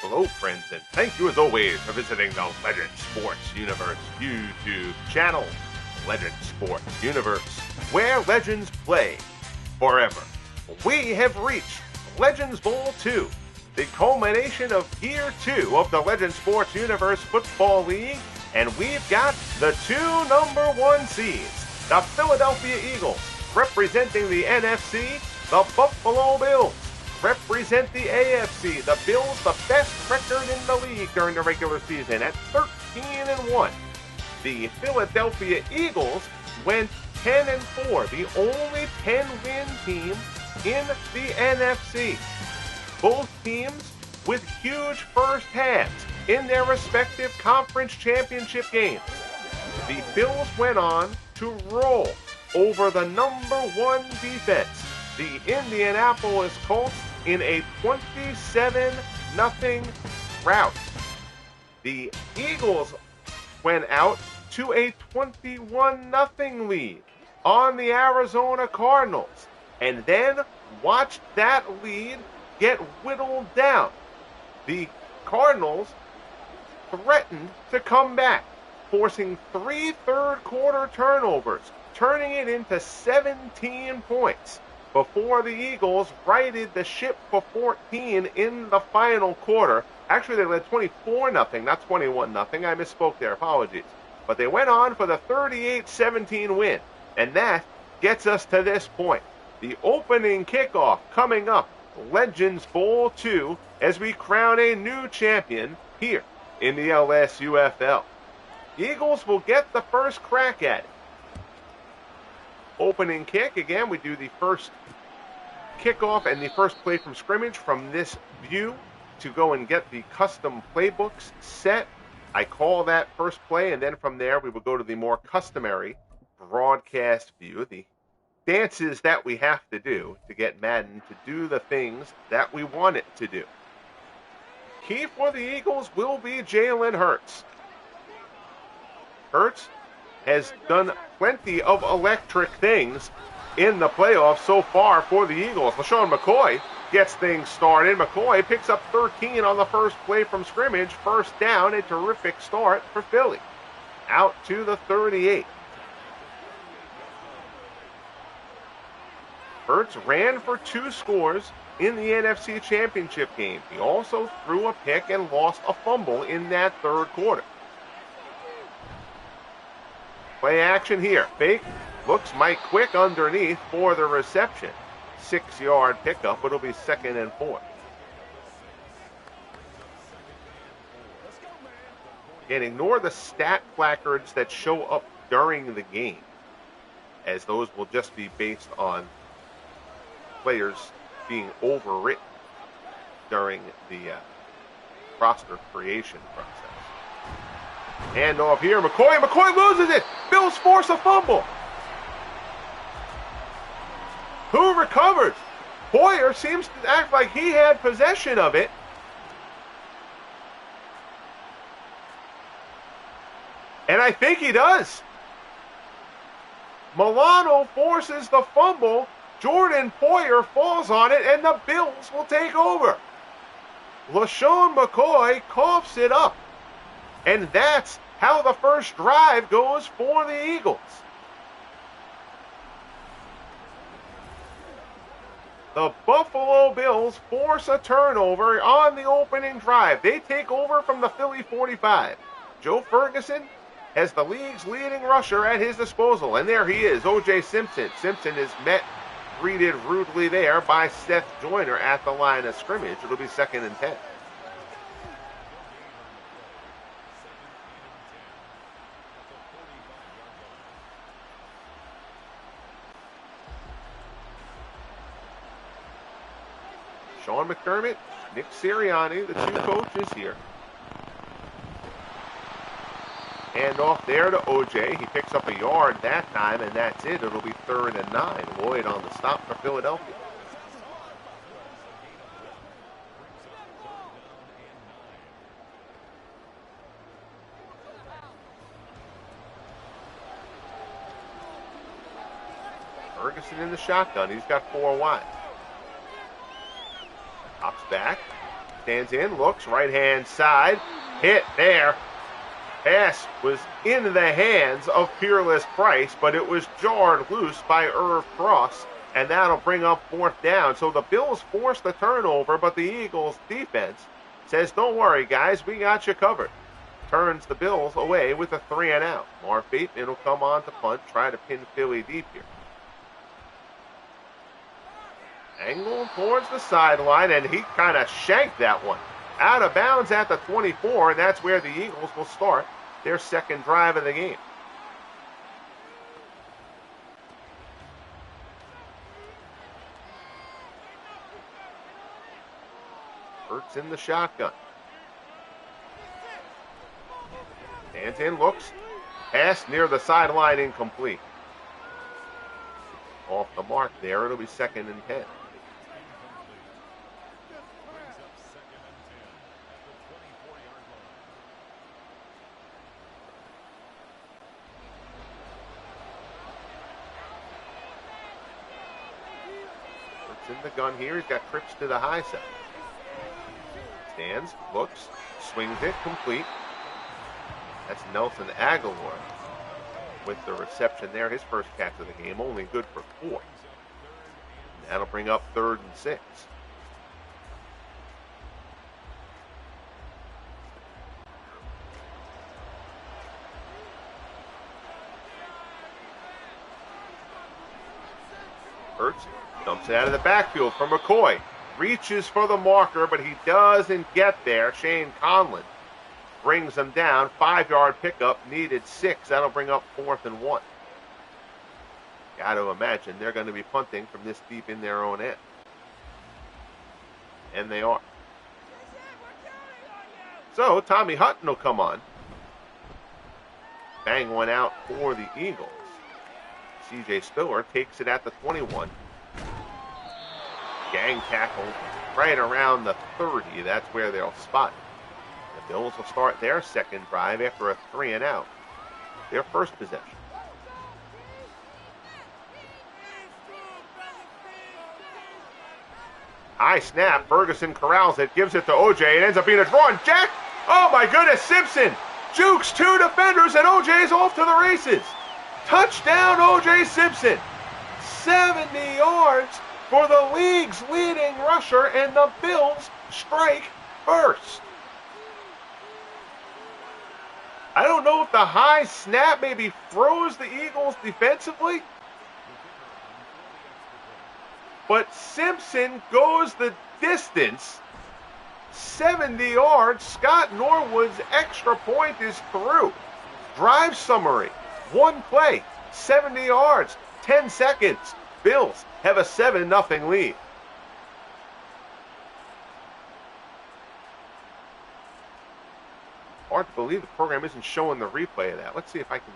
Hello, friends, and thank you as always for visiting the Legend Sports Universe YouTube channel. Legend Sports Universe, where legends play forever. We have reached Legends Bowl 2, the culmination of Year 2 of the Legend Sports Universe Football League, and we've got the two #1 seeds, the Philadelphia Eagles, representing the NFC, the Buffalo Bills represent the AFC. The Bills, the best record in the league during the regular season at 13-1. The Philadelphia Eagles went 10-4, the only 10-win team in the NFC. Both teams with huge first halves in their respective conference championship games. The Bills went on to roll over the #1 defense, the Indianapolis Colts, in a 27-0 rout. The Eagles went out to a 21-0 lead on the Arizona Cardinals, and then watched that lead get whittled down. The Cardinals threatened to come back, forcing 3 third-quarter turnovers, turning it into 17 points, before the Eagles righted the ship for 14 in the final quarter. Actually, they led 24-0, not 21-0. I misspoke there. Apologies. But they went on for the 38-17 win. And that gets us to this point. The opening kickoff coming up, Legends Bowl 2, as we crown a new champion here in the Lsufl. Eagles will get the first crack at it. Opening kick, again, we do the first kickoff and the first play from scrimmage from this view to go and get the custom playbooks set. I call that first play, and then from there we will go to the more customary broadcast view, the dances that we have to do to get Madden to do the things that we want it to do. Key for the Eagles will be Jalen Hurts. Hurts has done plenty of electric things in the playoffs so far for the Eagles. LeSean McCoy gets things started. McCoy picks up 13 on the first play from scrimmage. First down, a terrific start for Philly. Out to the 38. Hurts ran for 2 scores in the NFC Championship game. He also threw a pick and lost a fumble in that third quarter. Play action here. Fake. Looks Mike Quick underneath for the reception. 6-yard pickup. It'll be 2nd and 4. And ignore the stat placards that show up during the game, as those will just be based on players being overwritten during the roster creation process. Hand off here. McCoy loses it. Bills force a fumble. Who recovers? Hoyer seems to act like he had possession of it. And I think he does. Milano forces the fumble. Jordan Poyer falls on it, and the Bills will take over. LeSean McCoy coughs it up. And that's how the first drive goes for the Eagles. The Buffalo Bills force a turnover on the opening drive. They take over from the Philly 45. Joe Ferguson has the league's leading rusher at his disposal. And there he is, O.J. Simpson. Simpson is greeted rudely there by Seth Joyner at the line of scrimmage. It'll be 2nd and 10. Sean McDermott, Nick Sirianni, the 2 coaches here. Hand off there to O.J. He picks up a yard that time, and that's it. It'll be 3rd and 9. Lloyd on the stop for Philadelphia. Ferguson in the shotgun. He's got 4 wide. Hops back, Stands in, looks, right-hand side. Hit there. Pass was in the hands of Peerless Price, but it was jarred loose by Irv Cross, and that'll bring up 4th down. So the Bills force the turnover, but the Eagles' defense says, don't worry, guys, we got you covered. Turns the Bills away with a 3-and-out. Marv Bateman will come on to punt, try to pin Philly deep here. Angle towards the sideline, and he kind of shanked that one. Out of bounds at the 24, and that's where the Eagles will start their second drive of the game. Hurts in the shotgun. Stands in, looks. Pass near the sideline, incomplete. Off the mark there, it'll be 2nd and 10. In the gun here, he's got trips to the high side. Stands, looks, swings it, complete. That's Nelson Aguilar with the reception there. His first catch of the game, only good for 4. And that'll bring up 3rd and 6. Hurts dumps it out of the backfield for McCoy. Reaches for the marker, but he doesn't get there. Shane Conlon brings him down. 5-yard pickup, needed 6. That'll bring up 4th and 1. Got to imagine they're going to be punting from this deep in their own end. And they are. So Tommy Hutton will come on. Bang one out for the Eagles. C.J. Spiller takes it at the 21. Gang tackle right around the 30. That's where they'll spot it. The Bills will start their second drive after a 3-and-out. Their first possession. High snap. Ferguson corrals it. Gives it to O.J. It ends up being a draw. And Jack, oh my goodness, Simpson jukes 2 defenders and O.J.'s off to the races. Touchdown, O.J. Simpson. 70 yards for the league's leading rusher, and the Bills strike first. I don't know if the high snap maybe froze the Eagles defensively, but Simpson goes the distance. 70 yards. Scott Norwood's extra point is through. Drive summary. 1 play, 70 yards, 10 seconds. Bills have a 7-0 lead. Hard to believe the program isn't showing the replay of that. Let's see if I can.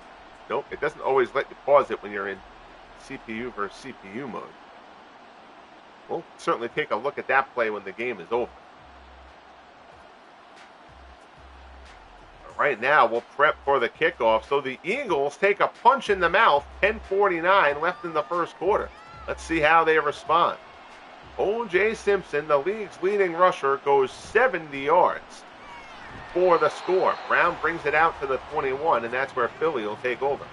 Nope, it doesn't always let you pause it when you're in CPU versus CPU mode. We'll certainly take a look at that play when the game is over. Right now, we'll prep for the kickoff. So the Eagles take a punch in the mouth. 10:49 left in the first quarter. Let's see how they respond. O.J. Simpson, the league's leading rusher, goes 70 yards for the score. Brown brings it out to the 21, and that's where Philly will take over.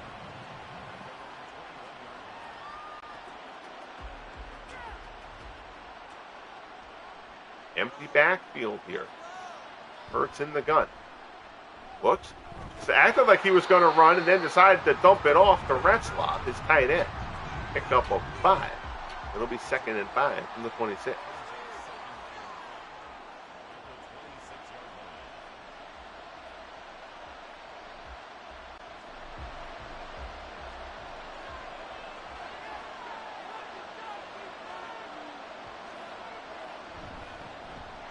Empty backfield here. Hurts in the gun. Looks. Acted like he was going to run and then decided to dump it off to Lsufl, his tight end. Pick up a 5. It'll be 2nd and 5 from the 26.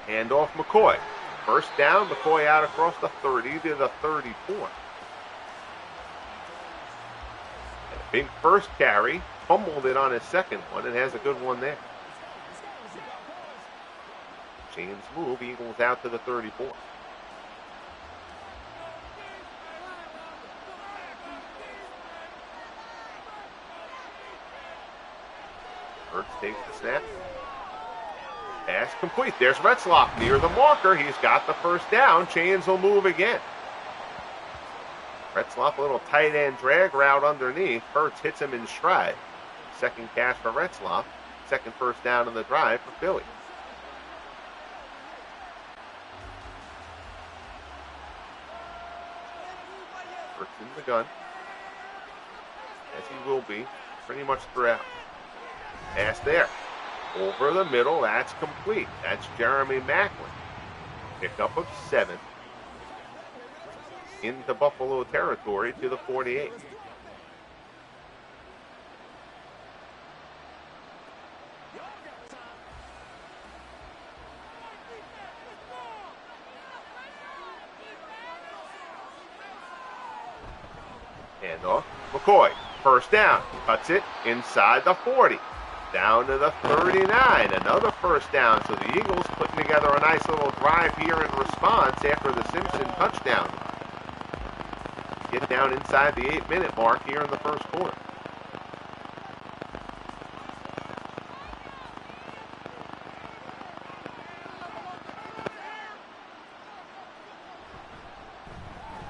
Handoff McCoy. First down, McCoy out across the 30 to the 34. And a big first carry. Fumbled it on his second one and has a good one there. Chains move. Eagles out to the 34. Hurts takes the snap. Pass complete. There's Lsufl near the marker. He's got the first down. Chains will move again. Lsufl, a little tight end drag route underneath. Hurts hits him in stride. Second catch for Lsufl. Second first down on the drive for Philly. Hurts in the gun, as he will be pretty much throughout. Pass there. Over the middle, that's complete. That's Jeremy Maclin. Pickup of 7 into Buffalo territory to the 48. Handoff. McCoy, first down. Cuts it inside the 40. Down to the 39. Another first down. So the Eagles putting together a nice little drive here in response after the Simpson touchdown. Get down inside the 8-minute mark here in the first quarter.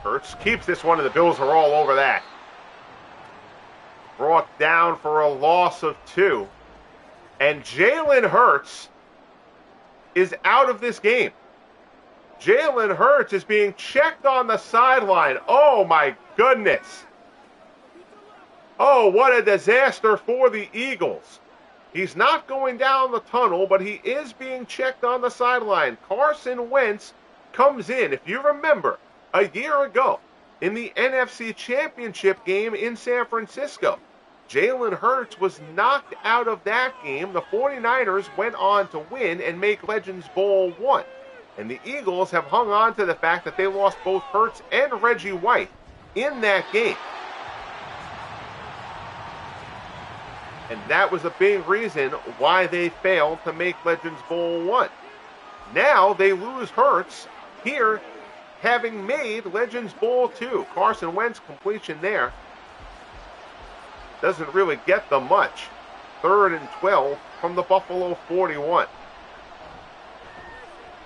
Hurts keeps this one, and the Bills are all over that. Brought down for a loss of 2. And Jalen Hurts is out of this game. Jalen Hurts is being checked on the sideline. Oh, my goodness. Oh, what a disaster for the Eagles. He's not going down the tunnel, but he is being checked on the sideline. Carson Wentz comes in. If you remember, a year ago in the NFC Championship game in San Francisco, Jalen Hurts was knocked out of that game. The 49ers went on to win and make Legends Bowl 1. And the Eagles have hung on to the fact that they lost both Hurts and Reggie White in that game. And that was a big reason why they failed to make Legends Bowl 1. Now they lose Hurts here, having made Legends Bowl 2. Carson Wentz completion there doesn't really get them much. 3rd and 12 from the Buffalo 41.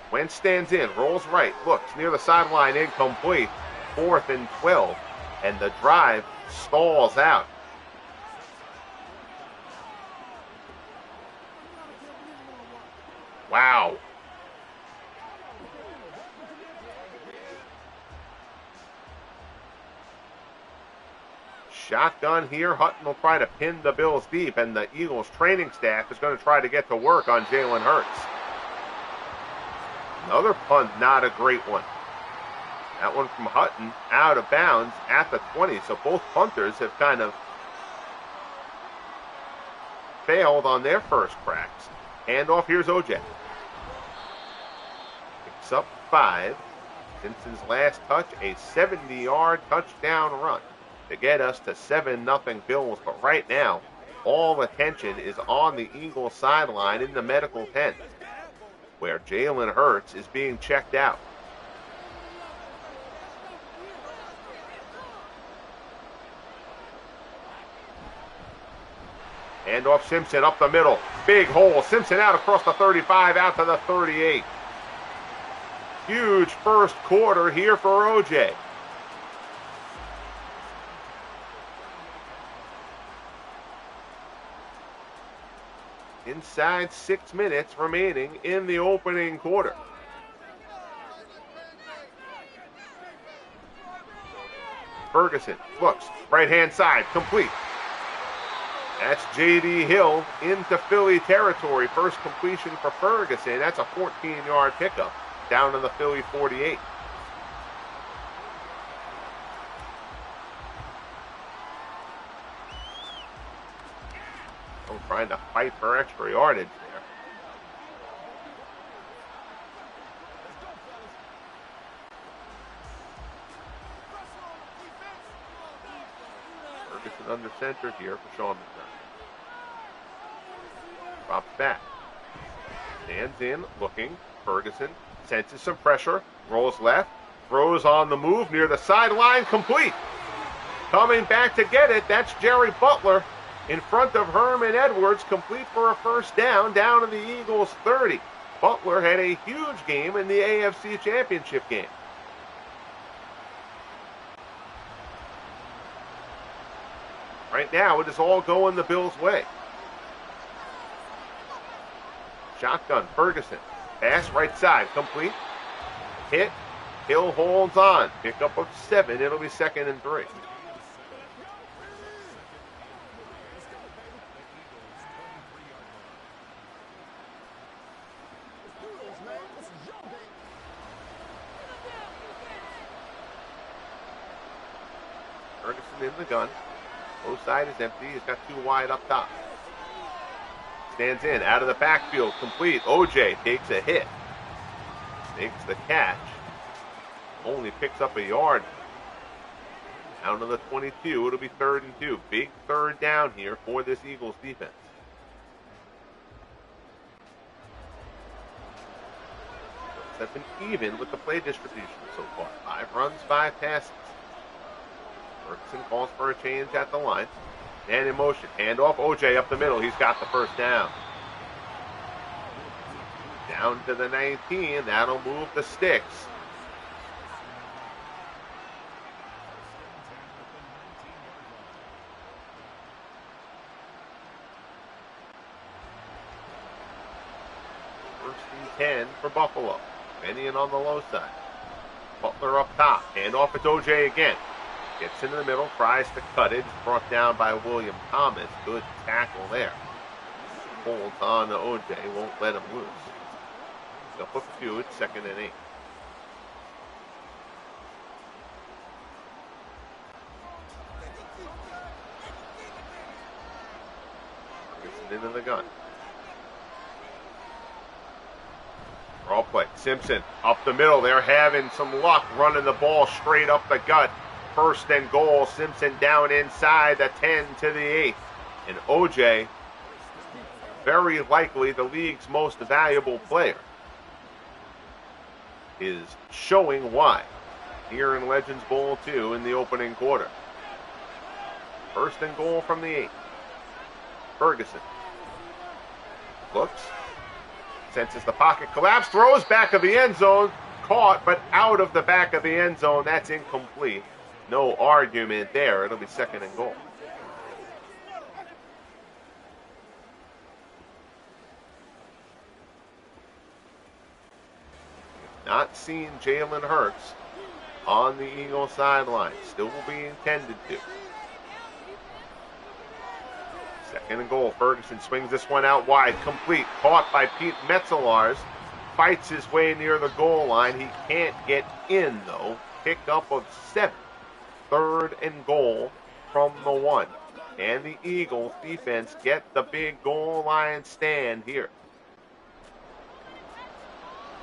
Wentz stands in, rolls right, looks near the sideline, incomplete. 4th and 12, and the drive stalls out. Wow. Shotgun here. Hutton will try to pin the Bills deep, and the Eagles training staff is going to try to get to work on Jalen Hurts. Another punt, not a great one. That one from Hutton out of bounds at the 20, so both punters have kind of failed on their first cracks. Handoff, here's OJ. Picks up 5. Simpson's last touch, a 70-yard touchdown run to get us to 7-0 Bills. But right now, all attention is on the Eagles sideline in the medical tent, where Jalen Hurts is being checked out. Handoff, Simpson up the middle. Big hole. Simpson out across the 35, out to the 38. Huge first quarter here for OJ. Inside 6 minutes remaining in the opening quarter. Ferguson looks, right-hand side, complete. That's J.D. Hill into Philly territory. First completion for Ferguson. That's a 14-yard pickup down to the Philly 48. Trying to fight for extra yardage there. Ferguson under center here for Sean McDermott. Drops back. Stands in, looking. Ferguson senses some pressure. Rolls left. Throws on the move near the sideline. Complete. Coming back to get it. That's Jerry Butler in front of Herman Edwards. Complete for a first down. Down to the Eagles 30. Butler had a huge game in the AFC Championship game. Right now, it is all going the Bills' way. Shotgun, Ferguson. Pass right side, complete. Hit. Hill holds on. Pickup of 7. It'll be 2nd and 3. Ferguson in the gun. Low side is empty. He's got 2 wide up top. Stands in, out of the backfield, complete. OJ takes a hit. Makes the catch. Only picks up a yard. Down to the 22. It'll be 3rd and 2. Big 3rd down here for this Eagles defense. That's been even with the play distribution so far. 5 runs, 5 passes. Ferguson calls for a change at the line. And in motion. Handoff. OJ up the middle. He's got the 1st down. Down to the 19. That'll move the sticks. First and 10 for Buffalo. Bennion on the low side. Butler up top. Handoff. It's OJ again. Gets into the middle, tries to cut it. Brought down by William Thomas. Good tackle there. Holds on to OJ, won't let him loose. They'll put 2, it's 2nd and 8. Ferguson into the gun. Draw play. Simpson up the middle. They're having some luck running the ball straight up the gut. 1st and goal. Simpson down inside the 10 to the 8. And OJ, very likely the league's most valuable player, is showing why here in Legends Bowl 2 in the opening quarter. 1st and goal from the 8. Ferguson looks, senses the pocket collapse, throws back of the end zone, caught but out of the back of the end zone. That's incomplete. No argument there. It'll be 2nd and goal. Not seen Jalen Hurts on the Eagles sideline. Still will be intended to. 2nd and goal. Ferguson swings this one out wide. Complete. Caught by Pete Metzelaars. Fights his way near the goal line. He can't get in, though. Pickup of 7. 3rd and goal from the 1. And the Eagles defense get the big goal line stand here.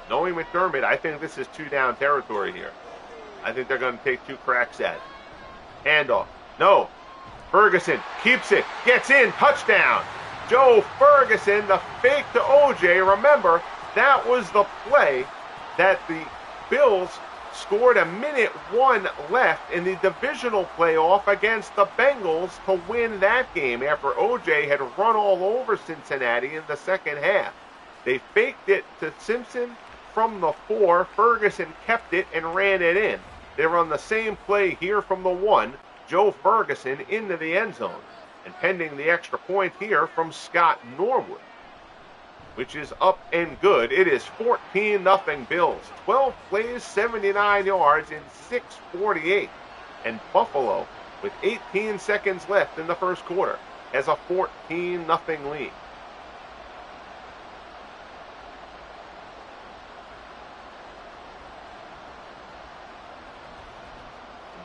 Knowing McDermott, I think this is 2-down territory here. I think they're going to take 2 cracks at it. Handoff. No. Ferguson keeps it. Gets in. Touchdown. Joe Ferguson, the fake to OJ. Remember, that was the play that the Bills scored a minute 1 left in the divisional playoff against the Bengals to win that game after OJ had run all over Cincinnati in the 2nd half. They faked it to Simpson from the 4. Ferguson kept it and ran it in. They run the same play here from the 1. Joe Ferguson into the end zone. And pending the extra point here from Scott Norwood, which is up and good. It is 14-0 Bills. 12 plays, 79 yards in 6:48. And Buffalo, with 18 seconds left in the 1st quarter, has a 14-0 lead.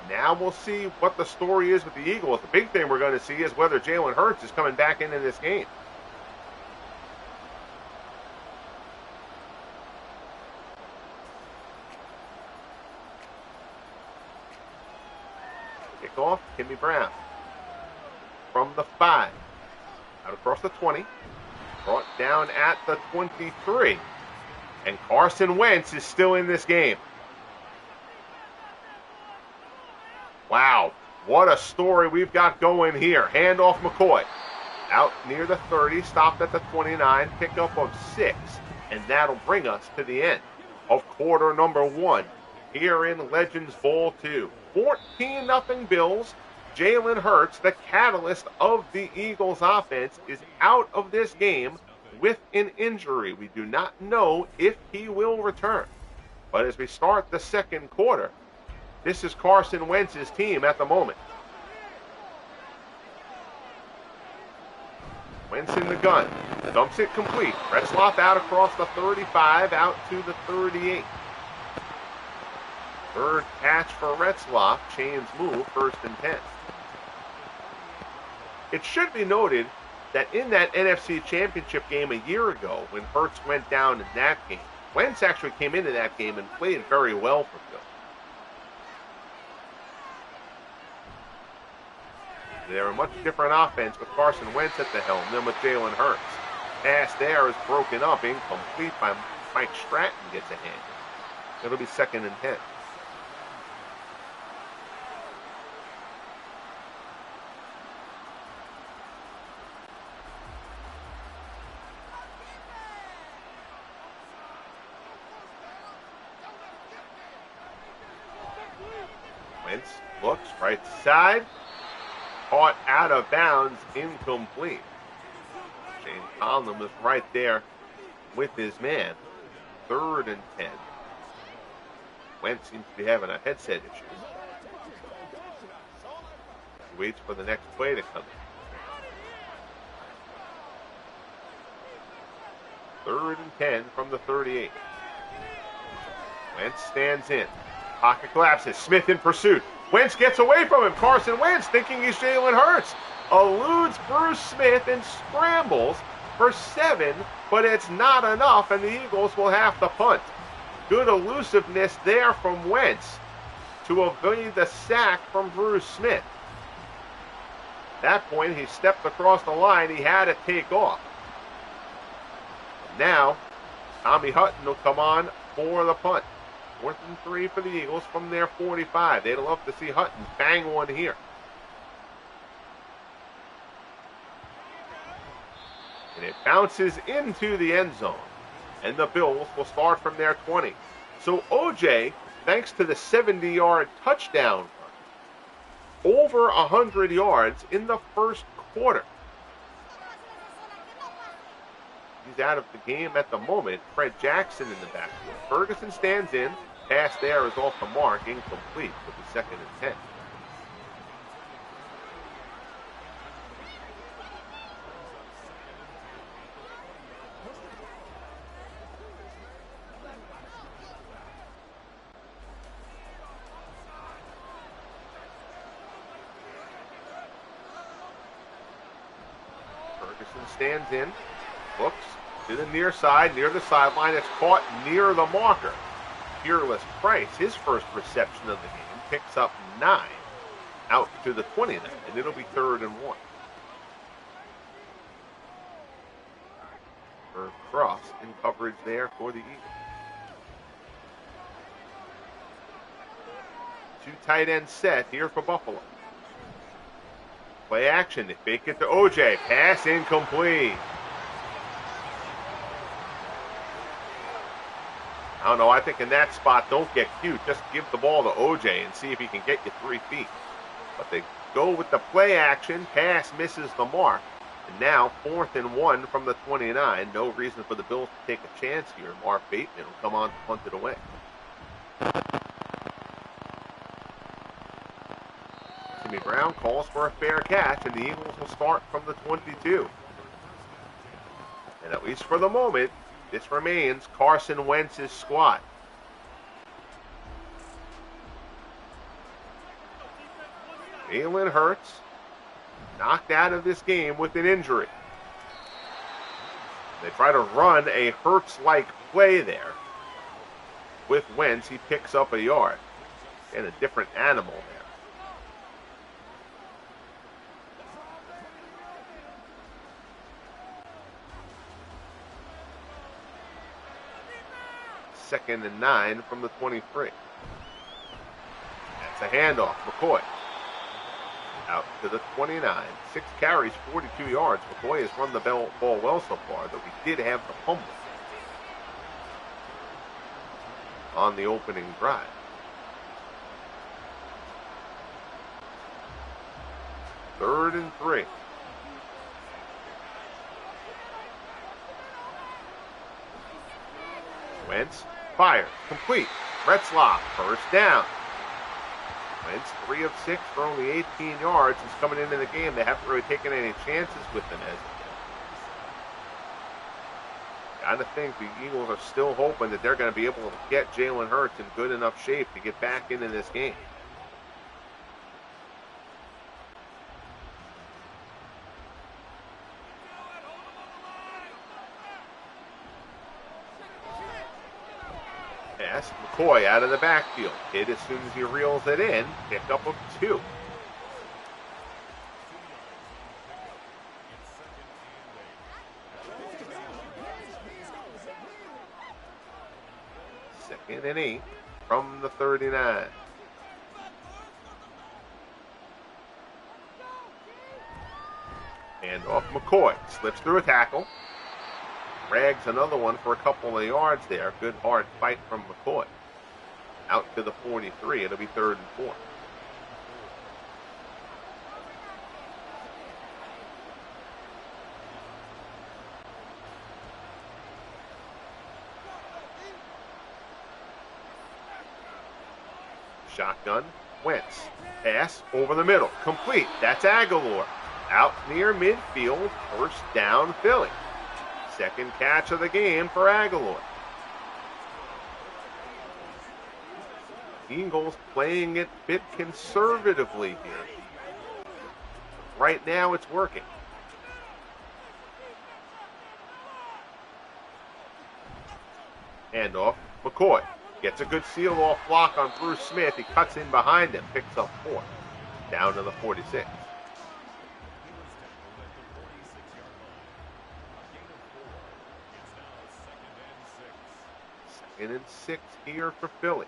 Now we'll see what the story is with the Eagles. The big thing we're going to see is whether Jalen Hurts is coming back into this game. Kickoff, Timmy Brown. From the 5. Out across the 20. Brought down at the 23. And Carson Wentz is still in this game. Wow, what a story we've got going here. Handoff McCoy. Out near the 30, stopped at the 29, pickup of 6. And that'll bring us to the end of quarter number 1 here in Legends Bowl 2. 14-0 Bills. Jalen Hurts, the catalyst of the Eagles offense, is out of this game with an injury. We do not know if he will return. But as we start the second quarter, this is Carson Wentz's team at the moment. Wentz in the gun. Dumps it complete. Lsufl out across the 35, out to the 38. Third catch for Lsufl. Chains move, 1st and 10. It should be noted that in that NFC Championship game a year ago, when Hurts went down in that game, Wentz actually came into that game and played very well for Bill. They're a much different offense with Carson Wentz at the helm than with Jalen Hurts. Pass there is broken up, incomplete by Mike Stratton gets a hand. It'll be 2nd and 10. Wentz looks right side. Caught out of bounds, incomplete. Shane Conlon was right there with his man. 3rd and 10. Wentz seems to be having a headset issue. He waits for the next play to come in. 3rd and 10 from the 38. Wentz stands in. Pocket collapses. Smith in pursuit. Wentz gets away from him. Carson Wentz, thinking he's Jalen Hurts, eludes Bruce Smith and scrambles for 7, but it's not enough, and the Eagles will have to punt. Good elusiveness there from Wentz to avoid the sack from Bruce Smith. At that point, he stepped across the line. He had to take off. Now, Tommy Hutton will come on for the punt. 4th and 3 for the Eagles from their 45. They'd love to see Hutton bang one here. And it bounces into the end zone. And the Bills will start from their 20. So OJ, thanks to the 70-yard touchdown run, over 100 yards in the first quarter. He's out of the game at the moment. Fred Jackson in the backfield. Ferguson stands in. Pass there is off the mark, incomplete with the 2nd and 10. Ferguson stands in, looks to the near side, near the sideline. It's caught near the marker. Fearless Price, his first reception of the game, picks up 9 out to the 29, and it'll be 3rd and 1. Irv Cross in coverage there for the Eagles. 2 tight ends set here for Buffalo. Play action, they fake it to OJ, pass incomplete. I don't know, I think in that spot, don't get cute. Just give the ball to OJ and see if he can get you 3 feet. But they go with the play action. Pass misses the mark. And now 4th and 1 from the 29. No reason for the Bills to take a chance here. Mark Bateman will come on to punt it away. Jimmy Brown calls for a fair catch, and the Eagles will start from the 22. And at least for the moment, this remains Carson Wentz's squad. Jalen Hurts knocked out of this game with an injury. They try to run a Hurts-like play there. With Wentz, he picks up a yard. And a different animal there. Second and 9 from the 23. That's a handoff. McCoy out to the 29. 6 carries, 42 yards. McCoy has run the ball well so far, though he did have the fumble. on the opening drive. Third and 3. Wentz fires, complete. Lsufl, first down. Wentz 3 of 6 for only 18 yards. He's coming into the game. They haven't really taken any chances with him as of yet. Gotta think the Eagles are still hoping that they're going to be able to get Jalen Hurts in good enough shape to get back into this game. Pass, McCoy out of the backfield. Hit as soon as he reels it in. Pickup of 2. Second and 8 from the 39. And off McCoy. Slips through a tackle. Rags another one for a couple of yards there. Good hard fight from McCoy. Out to the 43. It'll be 3rd and 4. Shotgun. Wentz. Pass over the middle. Complete. That's Aguilar. Out near midfield. First down, Philly. Second catch of the game for Aguilar. Eagles playing it a bit conservatively here. Right now it's working. Handoff. McCoy gets a good seal-off block on Bruce Smith. He cuts in behind him. Picks up 4. Down to the 46. Second and 6 here for Philly.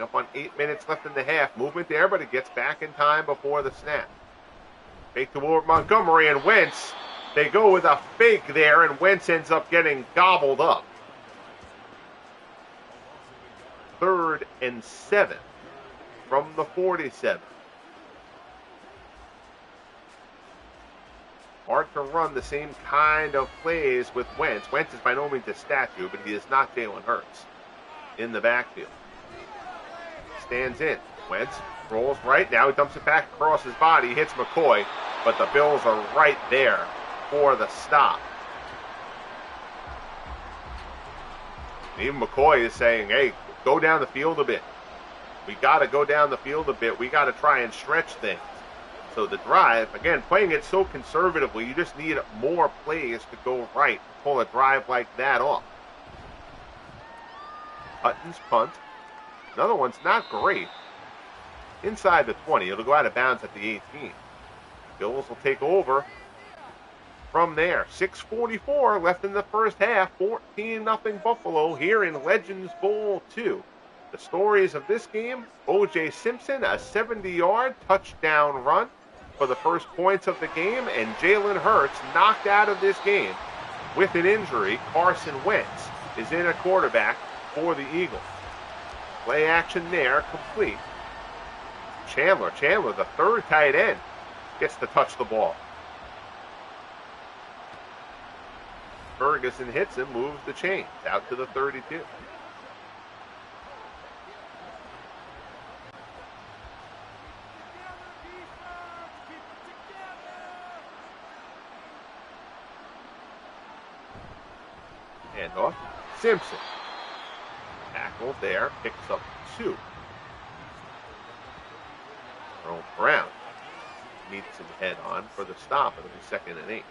Up on 8 minutes left in the half. Movement there, but it gets back in time before the snap. Fake to Willard Montgomery and Wentz. They go with a fake there, and Wentz ends up getting gobbled up. 3rd and 7 from the 47. Hard to run the same kind of plays with Wentz. Wentz is by no means a statue, but he is not Jalen Hurts in the backfield. Stands in. Wentz rolls right. Now he dumps it back across his body. Hits McCoy, but the Bills are right there for the stop. And even McCoy is saying, hey, go down the field a bit. We got to go down the field a bit. We got to try and stretch things. So the drive, again, playing it so conservatively, you just need more plays to go right to pull a drive like that off. Hutton's punt. Another one's not great. Inside the 20. It'll go out of bounds at the 18. Bills will take over from there. 6:44 left in the first half. 14-0 Buffalo here in Legends Bowl 2. The stories of this game, O.J. Simpson, a 70-yard touchdown run for the first points of the game, and Jalen Hurts knocked out of this game with an injury. Carson Wentz is in a quarterback for the Eagles. Play action there, complete. Chandler, the third tight end, gets to touch the ball. Ferguson hits him, moves the chains out to the 32. Handoff. Simpson. Tackle there, picks up 2. Earl Brown meets him head on for the stop. It'll be 2nd and 8.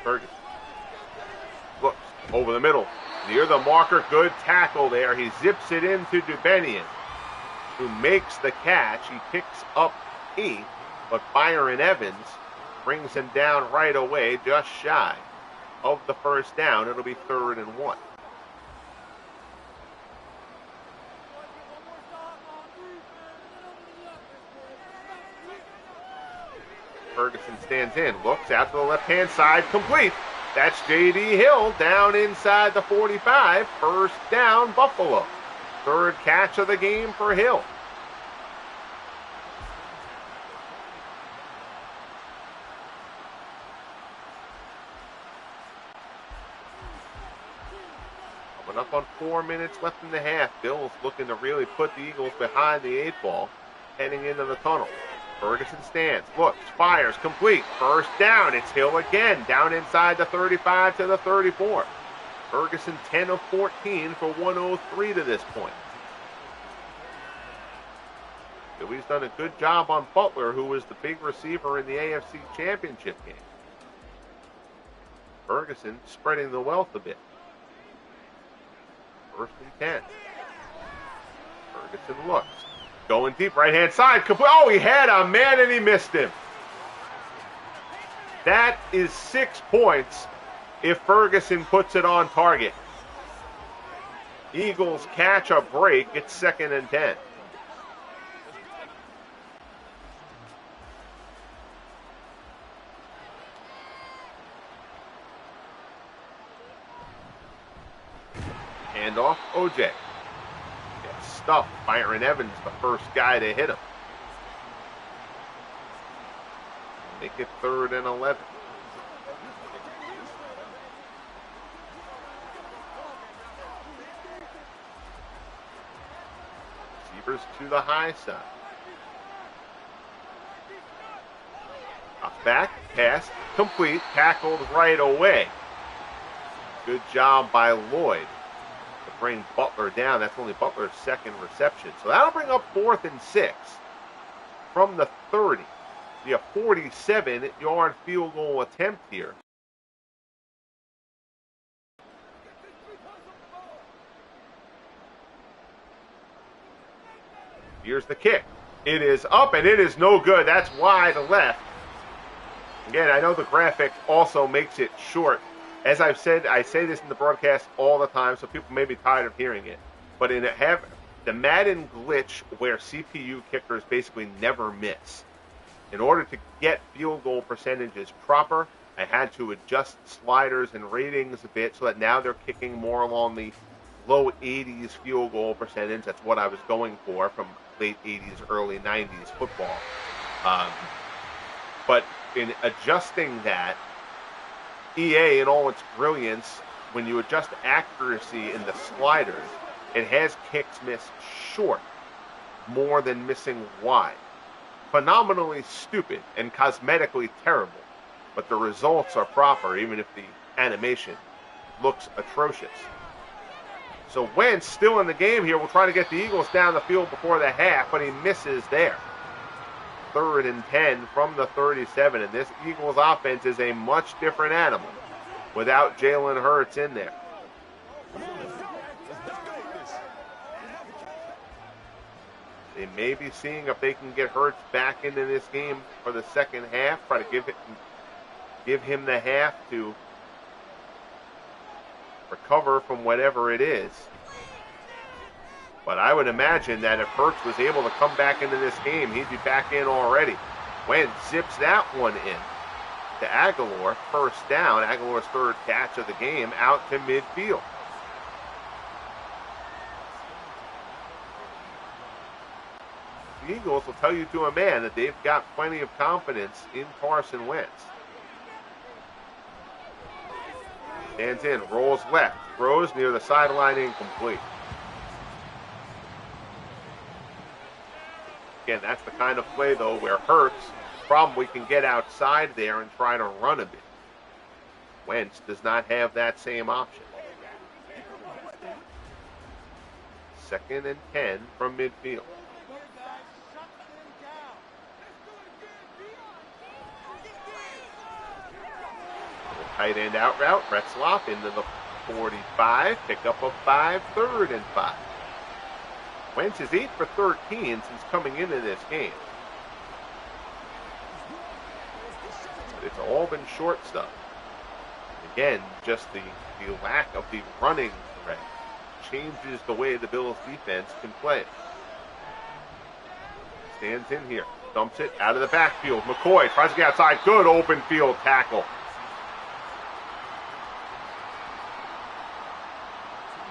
Ferguson looks over the middle. Near the marker, good tackle there. He zips it into Dubenian, who makes the catch. He picks up 8, but Byron Evans brings him down right away, just shy of the first down. It'll be 3rd and 1. Ferguson stands in, looks out to the left-hand side, complete. That's J.D. Hill down inside the 45. First down, Buffalo. Third catch of the game for Hill. Coming up on 4 minutes left in the half. Bills looking to really put the Eagles behind the 8 ball, heading into the tunnel. Ferguson stands, looks, fires, complete. First down, it's Hill again, down inside the 35 to the 34. Ferguson 10 of 14 for 103 to this point. He's done a good job on Butler, who was the big receiver in the AFC Championship game. Ferguson spreading the wealth a bit. First and 10. Ferguson looks. Going deep, right-hand side. Oh, he had a man and he missed him. That is 6 points if Ferguson puts it on target. Eagles catch a break. It's 2nd and 10. Handoff, OJ. Gets stuffed. Byron Evans, the first guy to hit him. Make it 3rd and 11. Receivers to the high side. Back, pass, complete, tackled right away. Good job by Lloyd to bring Butler down. That's only Butler's 2nd reception. So that'll bring up 4th and 6 from the 30. Be a 47-yard field goal attempt here. Here's the kick. It is up, and it is no good. That's wide left. Again, I know the graphic also makes it short. As I've said, I say this in the broadcast all the time, so people may be tired of hearing it. But the Madden glitch where CPU kickers basically never miss. In order to get field goal percentages proper, I had to adjust sliders and ratings a bit so that now they're kicking more along the low 80s field goal percentage. That's what I was going for from late 80s, early 90s football. But in adjusting that, EA in all its brilliance, when you adjust accuracy in the sliders, it has kicks missed short more than missing wide. Phenomenally stupid and cosmetically terrible, but the results are proper even if the animation looks atrocious. So Wentz still in the game here. We'll try to get the Eagles down the field before the half, but he misses there. 3rd and 10 from the 37, and this Eagles offense is a much different animal without Jalen Hurts in there. They may be seeing if they can get Hurts back into this game for the second half, try to give him the half to recover from whatever it is. But I would imagine that if Hurts was able to come back into this game, he'd be back in already. Wentz zips that one in to Aguilar. First down. Aguilar's 3rd catch of the game out to midfield. The Eagles will tell you to a man that they've got plenty of confidence in Carson Wentz. Stands in, rolls left, throws near the sideline, incomplete. Again, that's the kind of play, though, where Hurts probably can get outside there and try to run a bit. Wentz does not have that same option. 2nd and 10 from midfield. Tight end out route, Lsufl into the 45, pick up a 5, 3rd and 5. Wentz is 8 for 13 since coming into this game. But it's all been short stuff. Again, just the lack of the running threat changes the way the Bills defense can play. Stands in here. Dumps it out of the backfield. McCoy tries to get outside. Good open field tackle.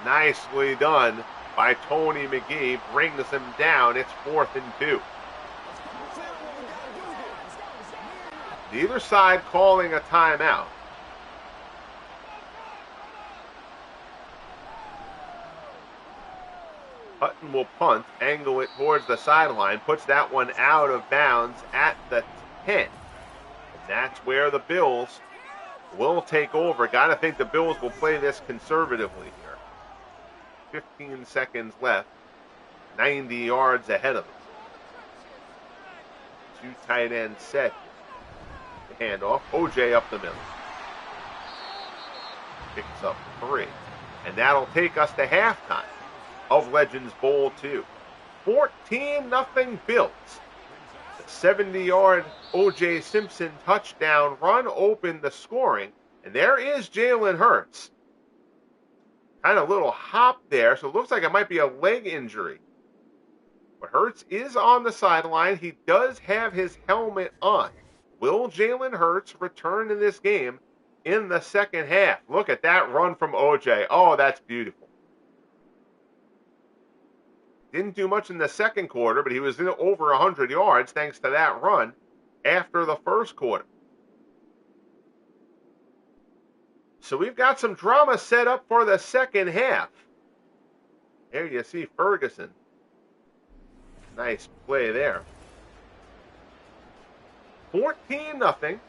Nicely done by Tony McGee. Brings him down. It's 4th and 2. Neither side calling a timeout. Hutton will punt, angle it towards the sideline, puts that one out of bounds at the 10. And that's where the Bills will take over. Got to think the Bills will play this conservatively here. 15 seconds left, 90 yards ahead of them. Two tight ends set. The handoff, OJ up the middle. Picks up 3. And that'll take us to halftime of Legends Bowl 2. 14-0 Bills. The 70-yard O.J. Simpson touchdown run opened the scoring. And there is Jalen Hurts. Kind of a little hop there, so it looks like it might be a leg injury. But Hurts is on the sideline. He does have his helmet on. Will Jalen Hurts return in this game in the second half? Look at that run from O.J. Oh, that's beautiful. Didn't do much in the second quarter, but he was in over 100 yards thanks to that run after the first quarter. So we've got some drama set up for the second half. There you see Ferguson. Nice play there. 14-0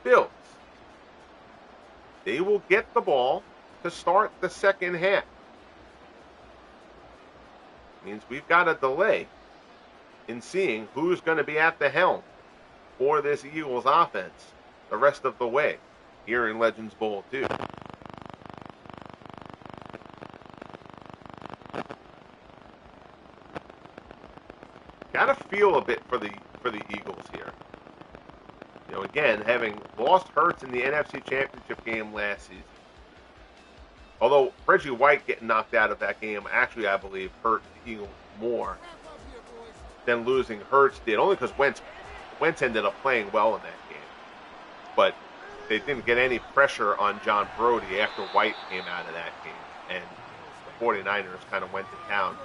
Bills. They will get the ball to start the second half. Means we've got a delay in seeing who's going to be at the helm for this Eagles offense the rest of the way here in Legends Bowl 2. Got to feel a bit for the Eagles here. You know, again, having lost Hurts in the NFC Championship game last season. Although Reggie White getting knocked out of that game, actually, I believe, hurt the Eagles more than losing Hurts did. Only because Wentz ended up playing well in that game. But they didn't get any pressure on John Brody after White came out of that game. And the 49ers kind of went to town,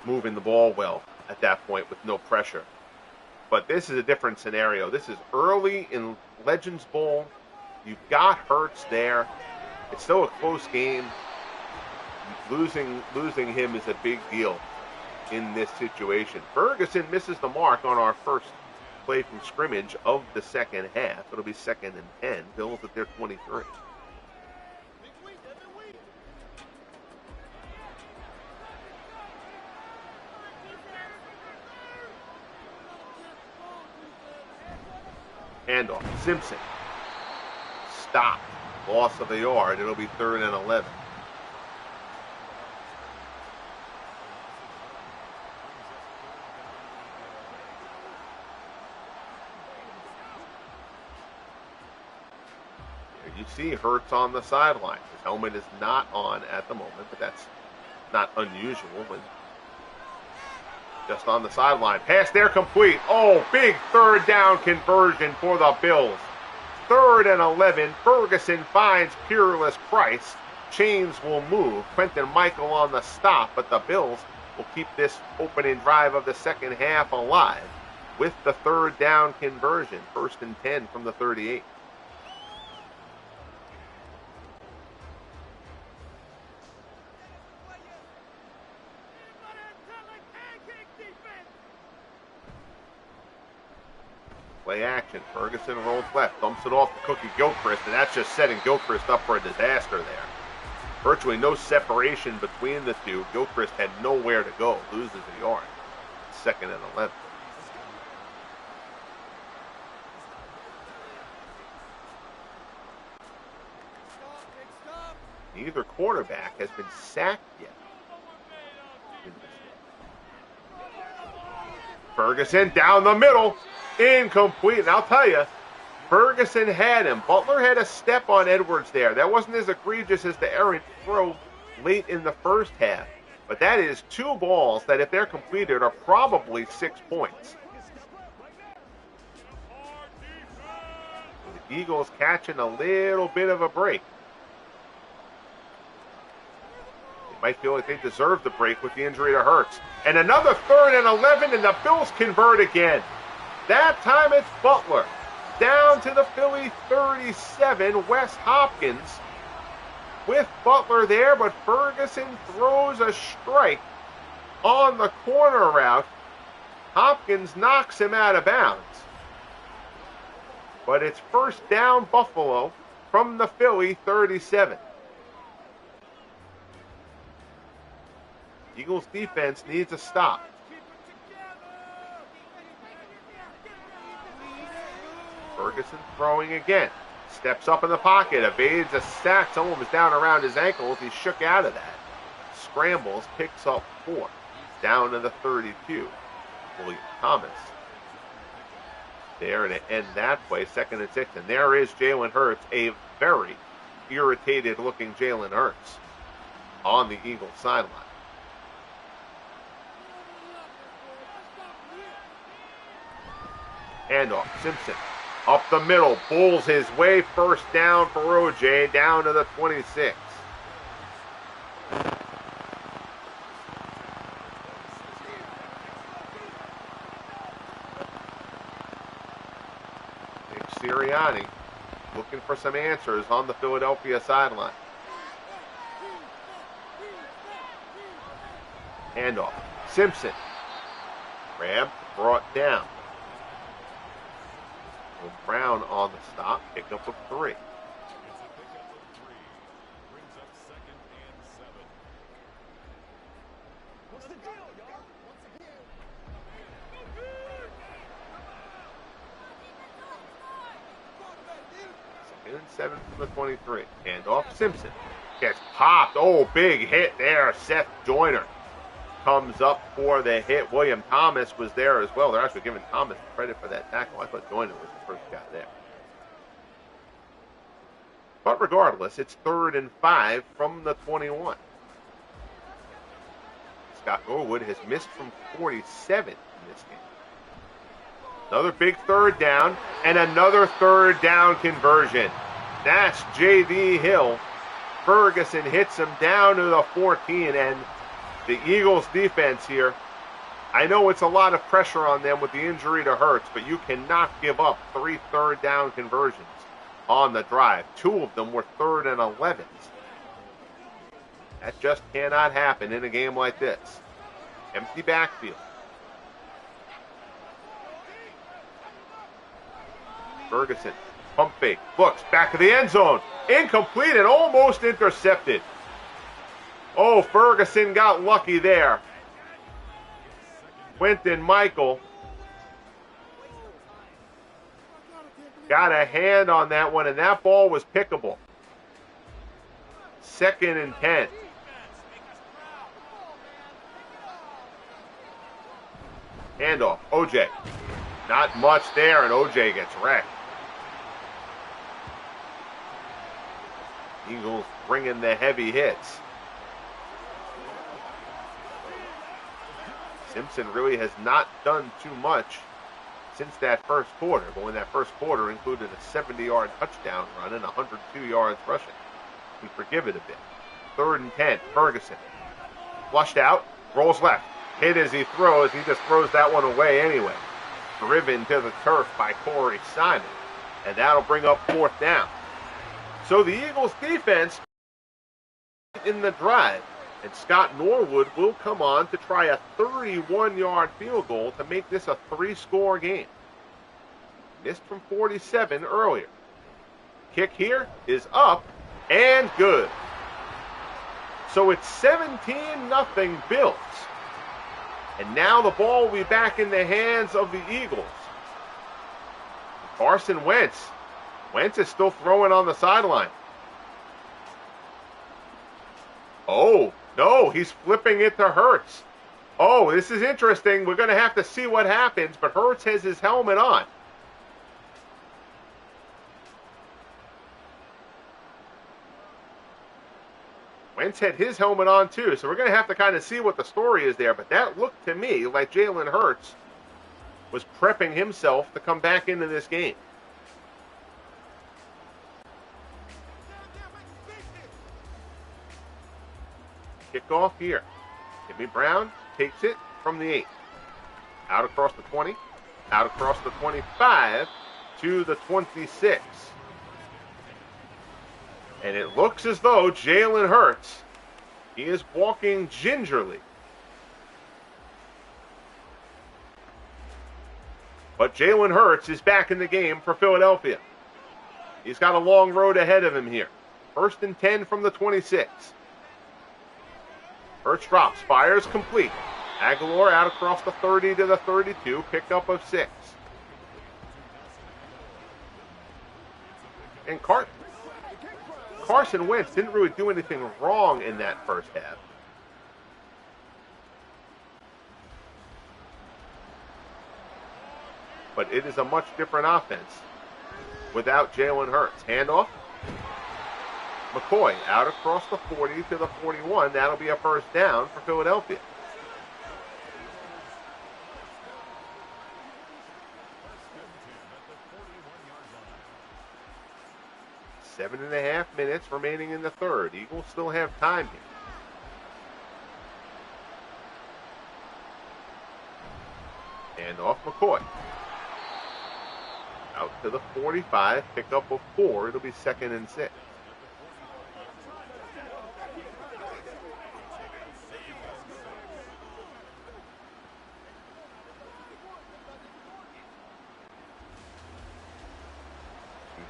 moving the ball well at that point with no pressure. But this is a different scenario. This is early in Legends Bowl. You've got Hurts there. It's still a close game. Losing him is a big deal in this situation. Ferguson misses the mark on our first play from scrimmage of the second half. It'll be 2nd and 10. Bills at their 23. Handoff. Simpson. Stop. Loss of a yard. It'll be 3rd and 11. Here you see Hurts on the sideline. His helmet is not on at the moment, but that's not unusual. When just on the sideline. Pass there complete. Oh, big 3rd down conversion for the Bills. 3rd and 11. Ferguson finds Peerless Price. Chains will move. Quentin Michael on the stop, but the Bills will keep this opening drive of the second half alive with the 3rd down conversion. 1st and 10 from the 38. Play action. Ferguson rolls left, dumps it off to Cookie Gilchrist, and that's just setting Gilchrist up for a disaster there. Virtually no separation between the two. Gilchrist had nowhere to go. Loses a yard. 2nd and 11. Neither quarterback has been sacked yet. Ferguson down the middle. Incomplete. And I'll tell you, Ferguson had him. Butler had a step on Edwards there. That wasn't as egregious as the errant throw late in the first half. But that is 2 balls that, if they're completed, are probably 6 points. The Eagles catching a little bit of a break. They might feel like they deserve the break with the injury to Hurts. And another 3rd and 11, and the Bills convert again. That time it's Butler. Down to the Philly 37, Wes Hopkins with Butler there, but Ferguson throws a strike on the corner route. Hopkins knocks him out of bounds. But it's first down Buffalo from the Philly 37. Eagles defense needs a stop. Ferguson throwing again. Steps up in the pocket, evades a sack. Someone was down around his ankles. He shook out of that. Scrambles, picks up 4. Down to the 32. William Thomas there to end that play. 2nd and 6. And there is Jalen Hurts, a very irritated-looking Jalen Hurts on the Eagles sideline. Handoff, Simpson. Up the middle, pulls his way, first down for OJ, down to the 26. Nick Sirianni looking for some answers on the Philadelphia sideline. Handoff, Simpson. Grabbed, brought down. Brown on the stop, pickup of 3. Second and 7 from the 23. Hand off Simpson. Gets popped. Oh, big hit there. Seth Joyner comes up for the hit. William Thomas was there as well. They're actually giving Thomas credit for that tackle. I thought Joyner was the first guy there. But regardless, it's 3rd and 5 from the 21. Scott Norwood has missed from 47 in this game. Another big 3rd down, and another 3rd down conversion. That's J.D. Hill. Ferguson hits him down to the 14, and the Eagles defense here, I know it's a lot of pressure on them with the injury to Hurts, but you cannot give up 3 3rd down conversions on the drive. 2 of them were 3rd and 11s. That just cannot happen in a game like this. Empty backfield. Ferguson, pump fake, looks back of the end zone. Incomplete and almost intercepted. Oh, Ferguson got lucky there. Quentin Michael got a hand on that one, and that ball was pickable. 2nd and 10. Handoff, OJ. Not much there, and OJ gets wrecked. Eagles bringing the heavy hits. Simpson really has not done too much since that first quarter, but when that first quarter included a 70-yard touchdown run and 102 yards rushing, we forgive it a bit. 3rd and 10, Ferguson. Flushed out, rolls left. Hit as he throws, he just throws that one away anyway. Driven to the turf by Corey Simon, and that'll bring up 4th down. So the Eagles defense in the drive, and Scott Norwood will come on to try a 31-yard field goal to make this a 3-score game. Missed from 47 earlier. Kick here is up and good. So it's 17-0 Bills. And now the ball will be back in the hands of the Eagles. Carson Wentz. Wentz is still throwing on the sideline. Oh, no, he's flipping it to Hurts. Oh, this is interesting. We're going to have to see what happens, but Hurts has his helmet on. Wentz had his helmet on too, so we're going to have to kind of see what the story is there. But that looked to me like Jalen Hurts was prepping himself to come back into this game. Kickoff here. Jimmy Brown takes it from the 8. Out across the 20. Out across the 25 to the 26. And it looks as though Jalen Hurts, he is walking gingerly. But Jalen Hurts is back in the game for Philadelphia. He's got a long road ahead of him here. 1st and 10 from the 26. Hurts drops, fires complete. Aguilar out across the 30 to the 32, pickup of 6. And Carson Wentz didn't really do anything wrong in that first half. But it is a much different offense without Jalen Hurts. Handoff. McCoy out across the 40 to the 41. That'll be a first down for Philadelphia. Seven and a half minutes remaining in the third. Eagles still have time here. And off McCoy. Out to the 45, pickup of 4. It'll be 2nd and 6.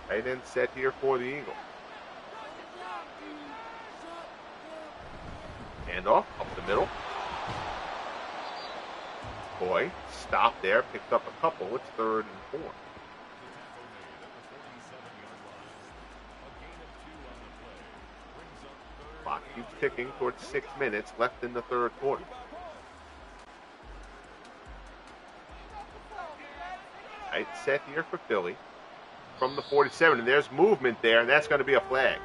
Tight end set here for the Eagles. Handoff up the middle. Boy, stop there, picked up a couple. It's 3rd and 4. Clock keeps ticking towards 6 minutes left in the third quarter. Tight set here for Philly from the 47, and there's movement there, and that's going to be a flag.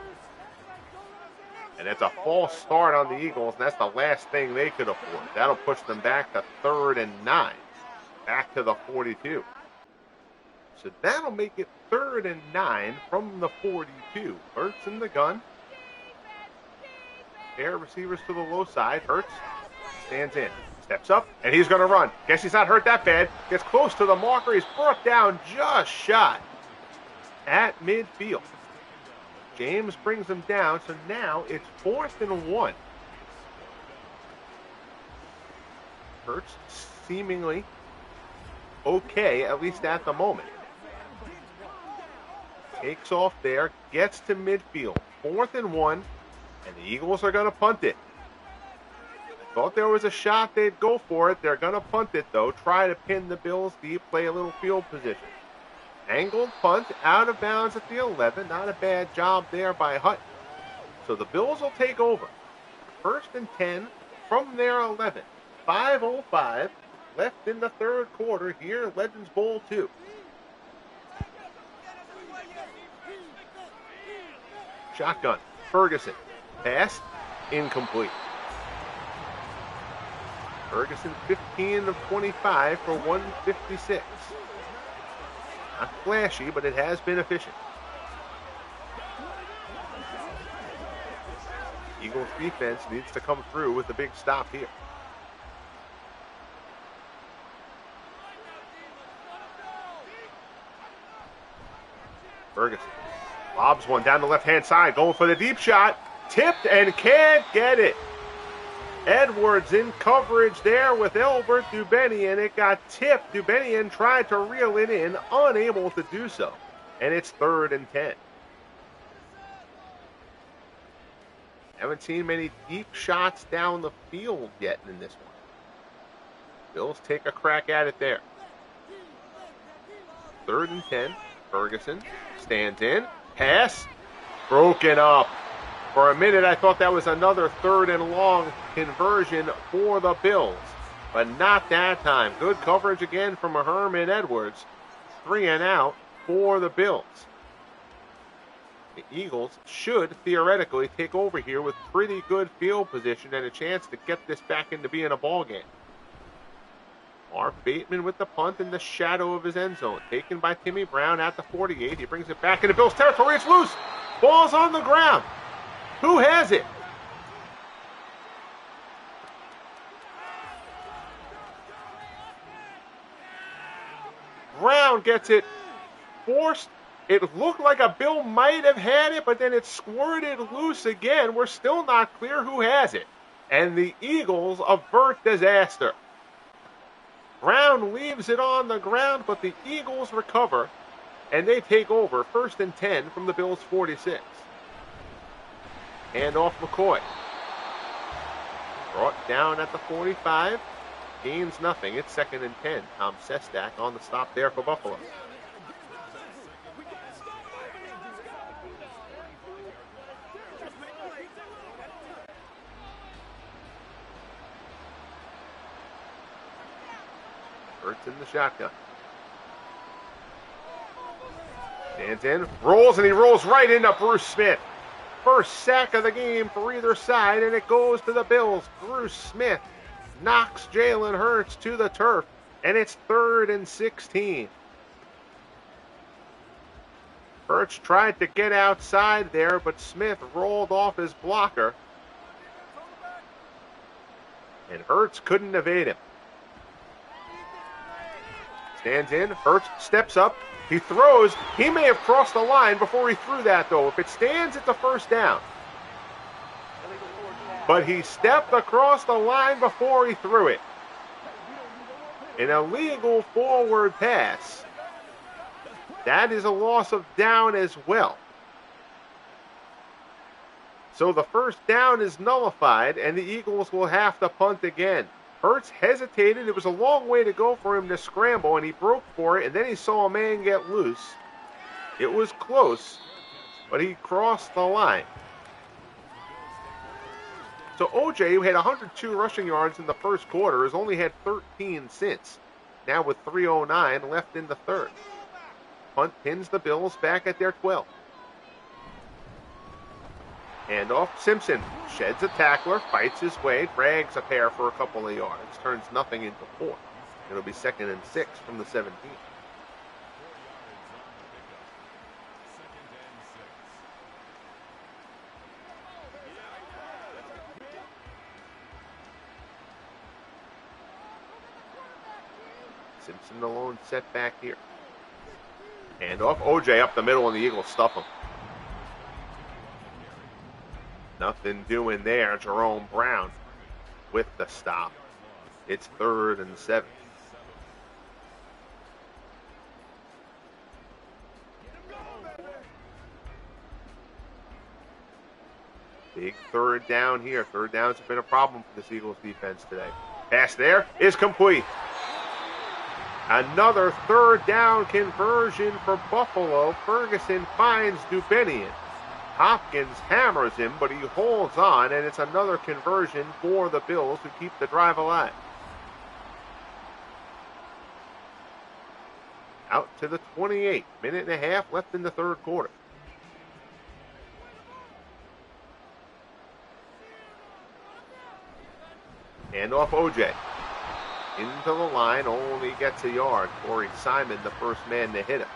And that's a false start on the Eagles, and that's the last thing they could afford. That'll push them back to 3rd and 9, back to the 42. So that'll make it 3rd and 9 from the 42. Hurts in the gun. Air receivers to the low side. Hurts stands in, steps up, and he's going to run. Guess he's not hurt that bad. Gets close to the marker. He's brought down just shot at midfield. James brings him down, so now it's 4th and 1. Hurts seemingly okay, at least at the moment. Takes off there, gets to midfield. 4th and 1, and the Eagles are going to punt it. I thought there was a shot they'd go for it. They're going to punt it, though. Try to pin the Bills deep, play a little field position. Angled punt, out of bounds at the 11. Not a bad job there by Hutton. So the Bills will take over. 1st and 10 from their 11. 5:05 left in the third quarter here at Legends Bowl 2. Shotgun. Ferguson. Pass. Incomplete. Ferguson 15 of 25 for 156. Not flashy, but it has been efficient. Eagles defense needs to come through with a big stop here. Ferguson lobs one down the left-hand side, going for the deep shot. Tipped and can't get it. Edwards in coverage there with Elbert Dubenian. It got tipped. Dubenian tried to reel it in, unable to do so. And it's 3rd and 10. Haven't seen many deep shots down the field yet in this one. Bills take a crack at it there. 3rd and 10. Ferguson stands in. Pass. Broken up. For a minute, I thought that was another 3rd and long conversion for the Bills. But not that time. Good coverage again from Herman Edwards. 3 and out for the Bills. The Eagles should theoretically take over here with pretty good field position and a chance to get this back into being a ball game. Marv Bateman with the punt in the shadow of his end zone. Taken by Timmy Brown at the 48. He brings it back into Bills territory. It's loose. Ball's on the ground. Who has it? Brown gets it forced. It looked like a Bill might have had it, but then it squirted loose again. We're still not clear who has it. And the Eagles avert disaster. Brown leaves it on the ground, but the Eagles recover, and they take over 1st and 10 from the Bills' 46. Hand off McCoy. Brought down at the 45. Gains nothing. It's 2nd and 10. Tom Sestak on the stop there for Buffalo. Hurts in the shotgun. Stands in, rolls, and he rolls right into Bruce Smith. First sack of the game for either side, and it goes to the Bills. Bruce Smith knocks Jalen Hurts to the turf, and it's 3rd and 16. Hurts tried to get outside there, but Smith rolled off his blocker, and Hurts couldn't evade him. Stands in, Hurts steps up, he throws. He may have crossed the line before he threw that, though. If it stands, it's a first down. But he stepped across the line before he threw it. An illegal forward pass. That is a loss of down as well. So the first down is nullified, and the Eagles will have to punt again. Hurts hesitated. It was a long way to go for him to scramble, and he broke for it, and then he saw a man get loose. It was close, but he crossed the line. So OJ, who had 102 rushing yards in the first quarter, has only had 13 since. Now with 3:09 left in the third. Punt pins the Bills back at their 12. Handoff, Simpson sheds a tackler, fights his way, drags a pair for a couple of yards, turns nothing into 4. It'll be 2nd and 6 from the 17. Simpson alone set back here. Handoff, OJ up the middle, and the Eagles stuff him. Nothing doing there. Jerome Brown with the stop. It's 3rd and 7. Big third down here. Third downs have been a problem for this Eagles defense today. Pass there is complete. Another third down conversion for Buffalo. Ferguson finds Dubenian. Hopkins hammers him, but he holds on, and it's another conversion for the Bills to keep the drive alive. Out to the 28. Minute and a half left in the third quarter. Hand off OJ. Into the line, only gets a yard. Corey Simon, the first man to hit him.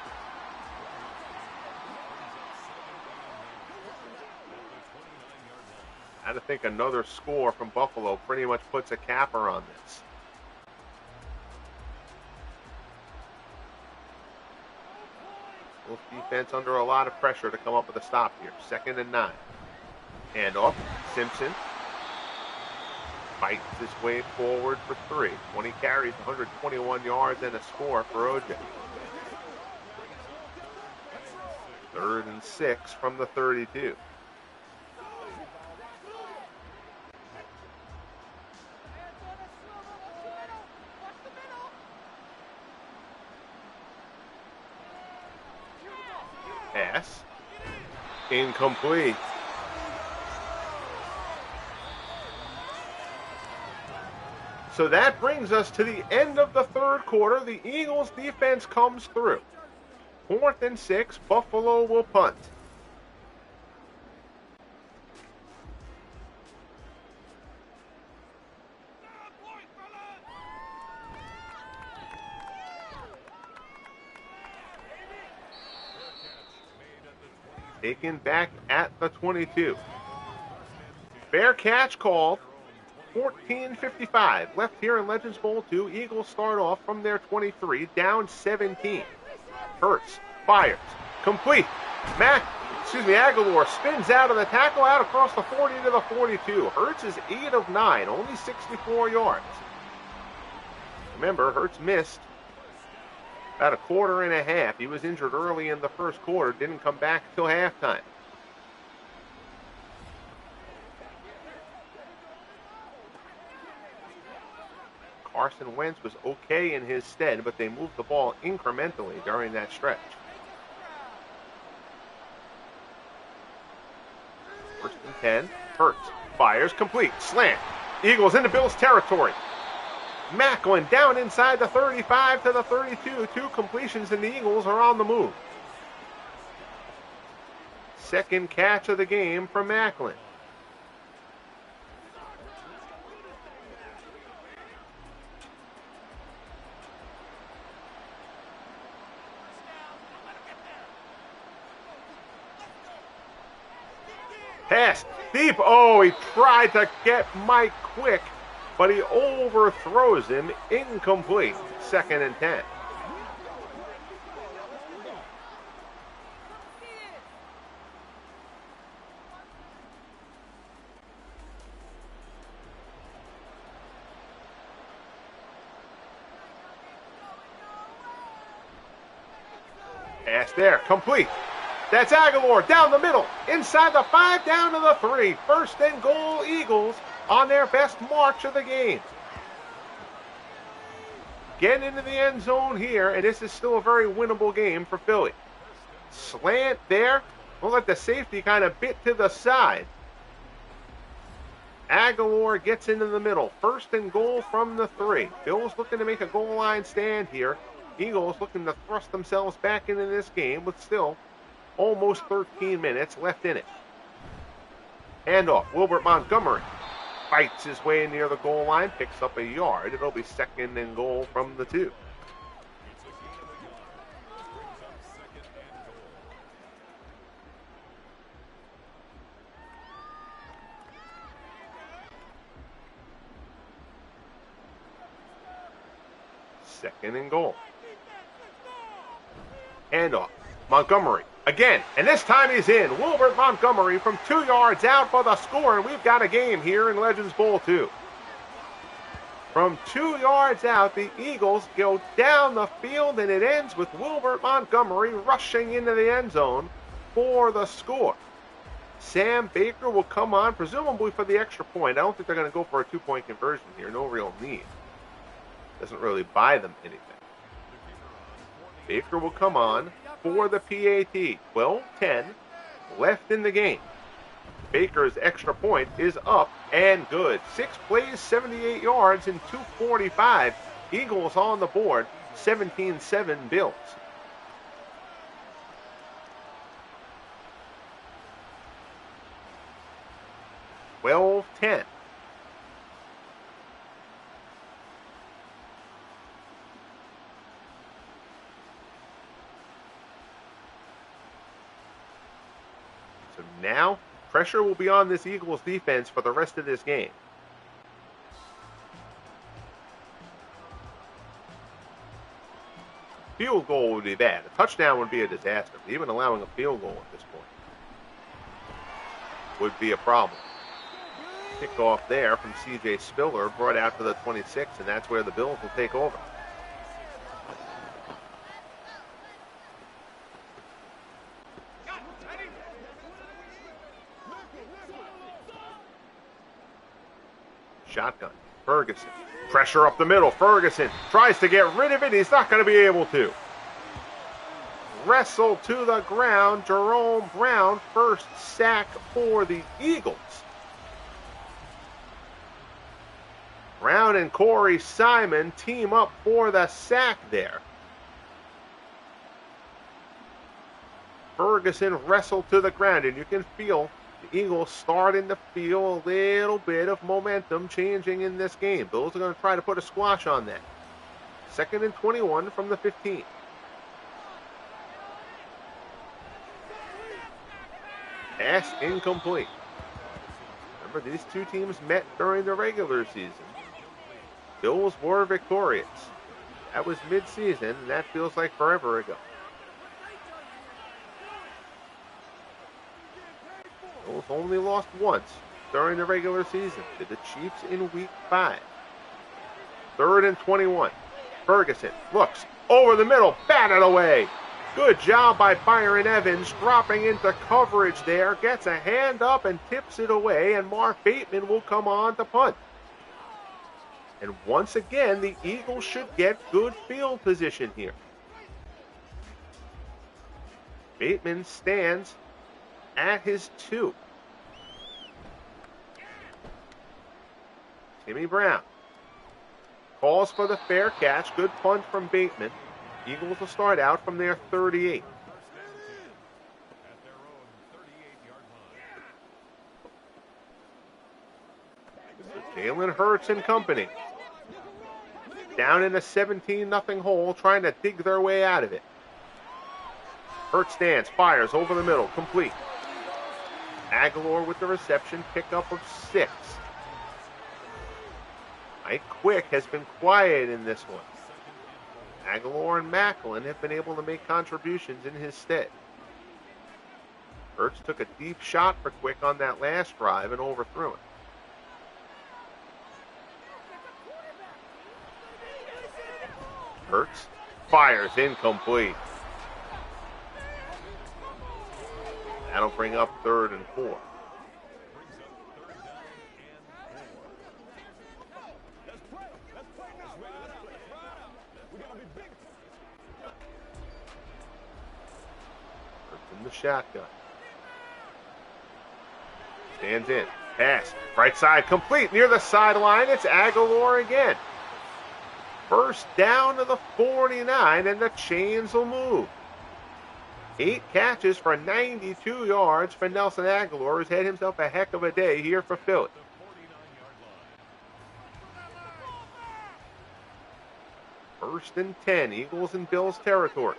I think another score from Buffalo pretty much puts a capper on this. Bills defense under a lot of pressure to come up with a stop here. 2nd and 9. Handoff, Simpson fights his way forward for 3. 20 carries, 121 yards, and a score for OJ. 3rd and 6 from the 32. Pass. Incomplete. So that brings us to the end of the third quarter. The Eagles defense comes through. 4th and 6, Buffalo will punt. taken back at the 22. Fair catch called. 14:55 left here in Legends Bowl 2. Eagles start off from their 23, down 17. Hurts fires, complete. Aguilar spins out of the tackle, out across the 40 to the 42. Hurts is 8 of 9, only 64 yards. Remember, Hurts missed about a quarter and a half. He was injured early in the first quarter, didn't come back till halftime. Carson Wentz was okay in his stead, but they moved the ball incrementally during that stretch. First and 10. Hurts fires, complete, slant. Eagles into Bills territory. Macklin down inside the 35 to the 32. 2 completions, and the Eagles are on the move. Second catch of the game for Macklin. Pass deep. Oh, he tried to get Mike Quick, but he overthrows him. Incomplete. Second and 10. Pass there, complete. That's Aguilar down the middle, inside the 5, down to the 3. First and goal, Eagles on their best march of the game. Getting into the end zone here, and this is still a very winnable game for Philly. Slant there. We'll let the safety kind of bit to the side. Aguilar gets into the middle. First and goal from the 3. Bills looking to make a goal line stand here. Eagles looking to thrust themselves back into this game with still almost 13 minutes left in it. Handoff. Wilbert Montgomery fights his way near the goal line, picks up a yard. It'll be second and goal from the 2. Second and goal. Handoff. Montgomery again, and this time he's in. Wilbert Montgomery from 2 yards out for the score, and we've got a game here in Legends Bowl 2. From 2 yards out, the Eagles go down the field, and it ends with Wilbert Montgomery rushing into the end zone for the score. Sam Baker will come on, presumably for the extra point. I don't think they're going to go for a 2-point conversion here. No real need. Doesn't really buy them anything. Baker will come on for the PAT. 12-10 left in the game. Baker's extra point is up and good. 6 plays, 78 yards, and 2:45. Eagles on the board. 17-7 Bills. Well, 10. So now, pressure will be on this Eagles defense for the rest of this game. Field goal would be bad. A touchdown would be a disaster. Even allowing a field goal at this point would be a problem. Kickoff there from C.J. Spiller, brought out to the 26, and that's where the Bills will take over. Shotgun. Ferguson. Pressure up the middle. Ferguson tries to get rid of it. He's not going to be able to. Wrestled to the ground. Jerome Brown, first sack for the Eagles. Brown and Corey Simon team up for the sack there. Ferguson wrestled to the ground, and you can feel the Eagles starting to feel a little bit of momentum changing in this game. Bills are going to try to put a squash on that. 2nd and 21 from the 15. Pass incomplete. Remember, these two teams met during the regular season. Bills were victorious. That was mid-season, and that feels like forever ago. Bills only lost once during the regular season to the Chiefs in Week 5. 3rd and 21. Ferguson looks over the middle, batted away. Good job by Byron Evans, dropping into coverage there, gets a hand up and tips it away, and Mark Bateman will come on to punt. And once again, the Eagles should get good field position here. Bateman stands at his 2. Timmy Brown calls for the fair catch. Good punt from Bateman. Eagles will start out from their 38. Jalen Hurts and company. Down in a 17-0 hole, trying to dig their way out of it. Hurts stands, fires over the middle, complete. Aguilar with the reception, pickup of 6. Mike Quick has been quiet in this one. Aguilar and Macklin have been able to make contributions in his stead. Hurts took a deep shot for Quick on that last drive and overthrew it. Hurts fires incomplete. That'll bring up 3rd and 4. The shotgun. Stands in. Pass. Right side complete. Near the sideline. It's Aguilar again. First down to the 49, and the chains will move. 8 catches for 92 yards for Nelson Aguilar, who's had himself a heck of a day here for Philly. First and 10. Eagles in Bills territory.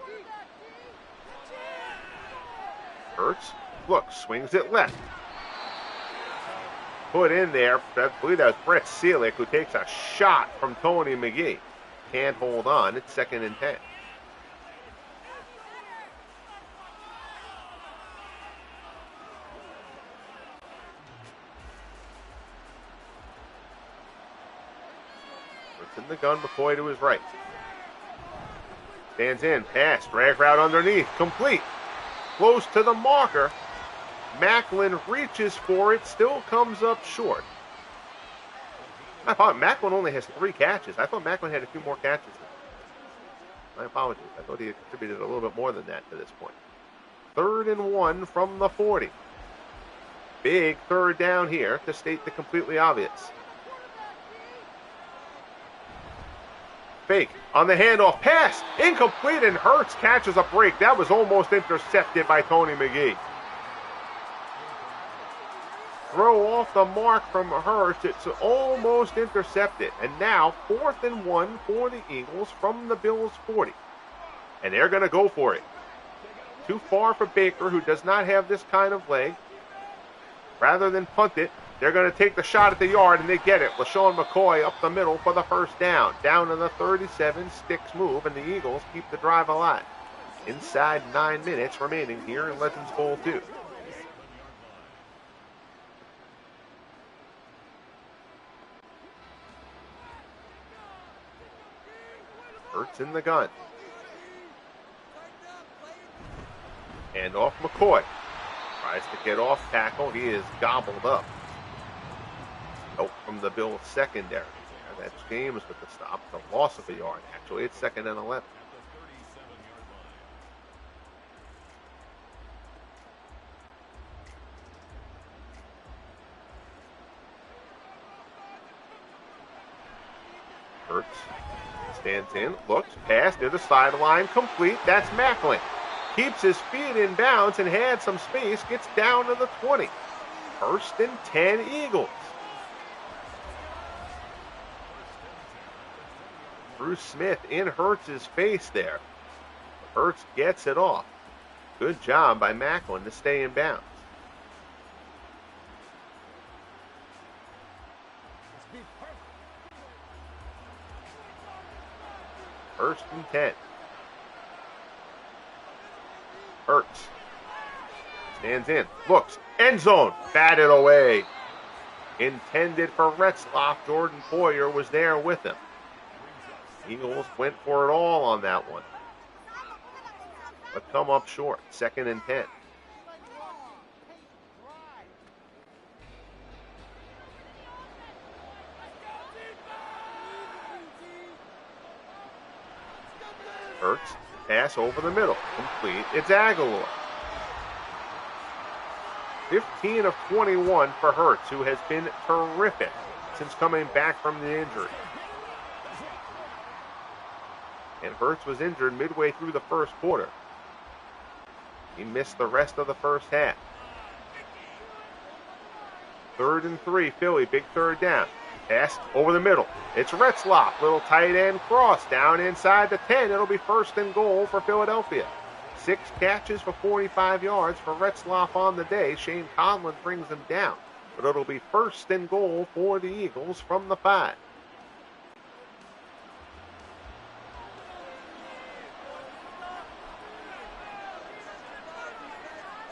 Hurts, look, swings it left. Put in there, I believe that was Brett Seelick, who takes a shot from Tony McGee. Can't hold on, it's 2nd and 10. Hurts in the gun, McCoy to his right. Stands in, pass, drag route underneath, complete. Close to the marker. Macklin reaches for it, still comes up short. I thought Macklin only has 3 catches. I thought Macklin had a few more catches. My apologies. I thought he had contributed a little bit more than that to this point. 3rd and 1 from the 40. Big 3rd down here to state the completely obvious. Fake on the handoff, pass, incomplete, and Hurts catches a break. That was almost intercepted by Tony McGee. Throw off the mark from Hurts. It's almost intercepted. And now 4th and 1 for the Eagles from the Bills 40. And they're going to go for it. Too far for Baker, who does not have this kind of leg. Rather than punt it, they're going to take the shot at the yard, and they get it. LaShawn McCoy up the middle for the first down. Down to the 37, sticks move, and the Eagles keep the drive alive. Inside 9 minutes remaining here in Legends Bowl 2. Hurts in the gun. And off McCoy. Tries to get off tackle. He is gobbled up. Help from the Bills secondary. That's James with the stop. The loss of a yard, actually. It's 2nd and 11. Hurts stands in, looks, pass near the sideline, complete. That's Macklin. Keeps his feet in bounds and had some space. Gets down to the 20. 1st and 10 Eagles. Bruce Smith in Hurts' face there. Hurts gets it off. Good job by Macklin to stay in bounds. First and 10. Hurts. Stands in. Looks. End zone. Batted away. Intended for Lsufl. Jordan Poyer was there with him. Eagles went for it all on that one, but come up short. Second and 10. Hurts, pass over the middle, complete. It's Aguilar. 15 of 21 for Hurts, who has been terrific since coming back from the injury. And Hurts was injured midway through the first quarter. He missed the rest of the first half. 3rd and 3, Philly, big third down. Pass over the middle. It's Lsufl, little tight end cross down inside the 10. It'll be 1st and goal for Philadelphia. 6 catches for 45 yards for Lsufl on the day. Shane Conlon brings him down, but it'll be 1st and goal for the Eagles from the 5.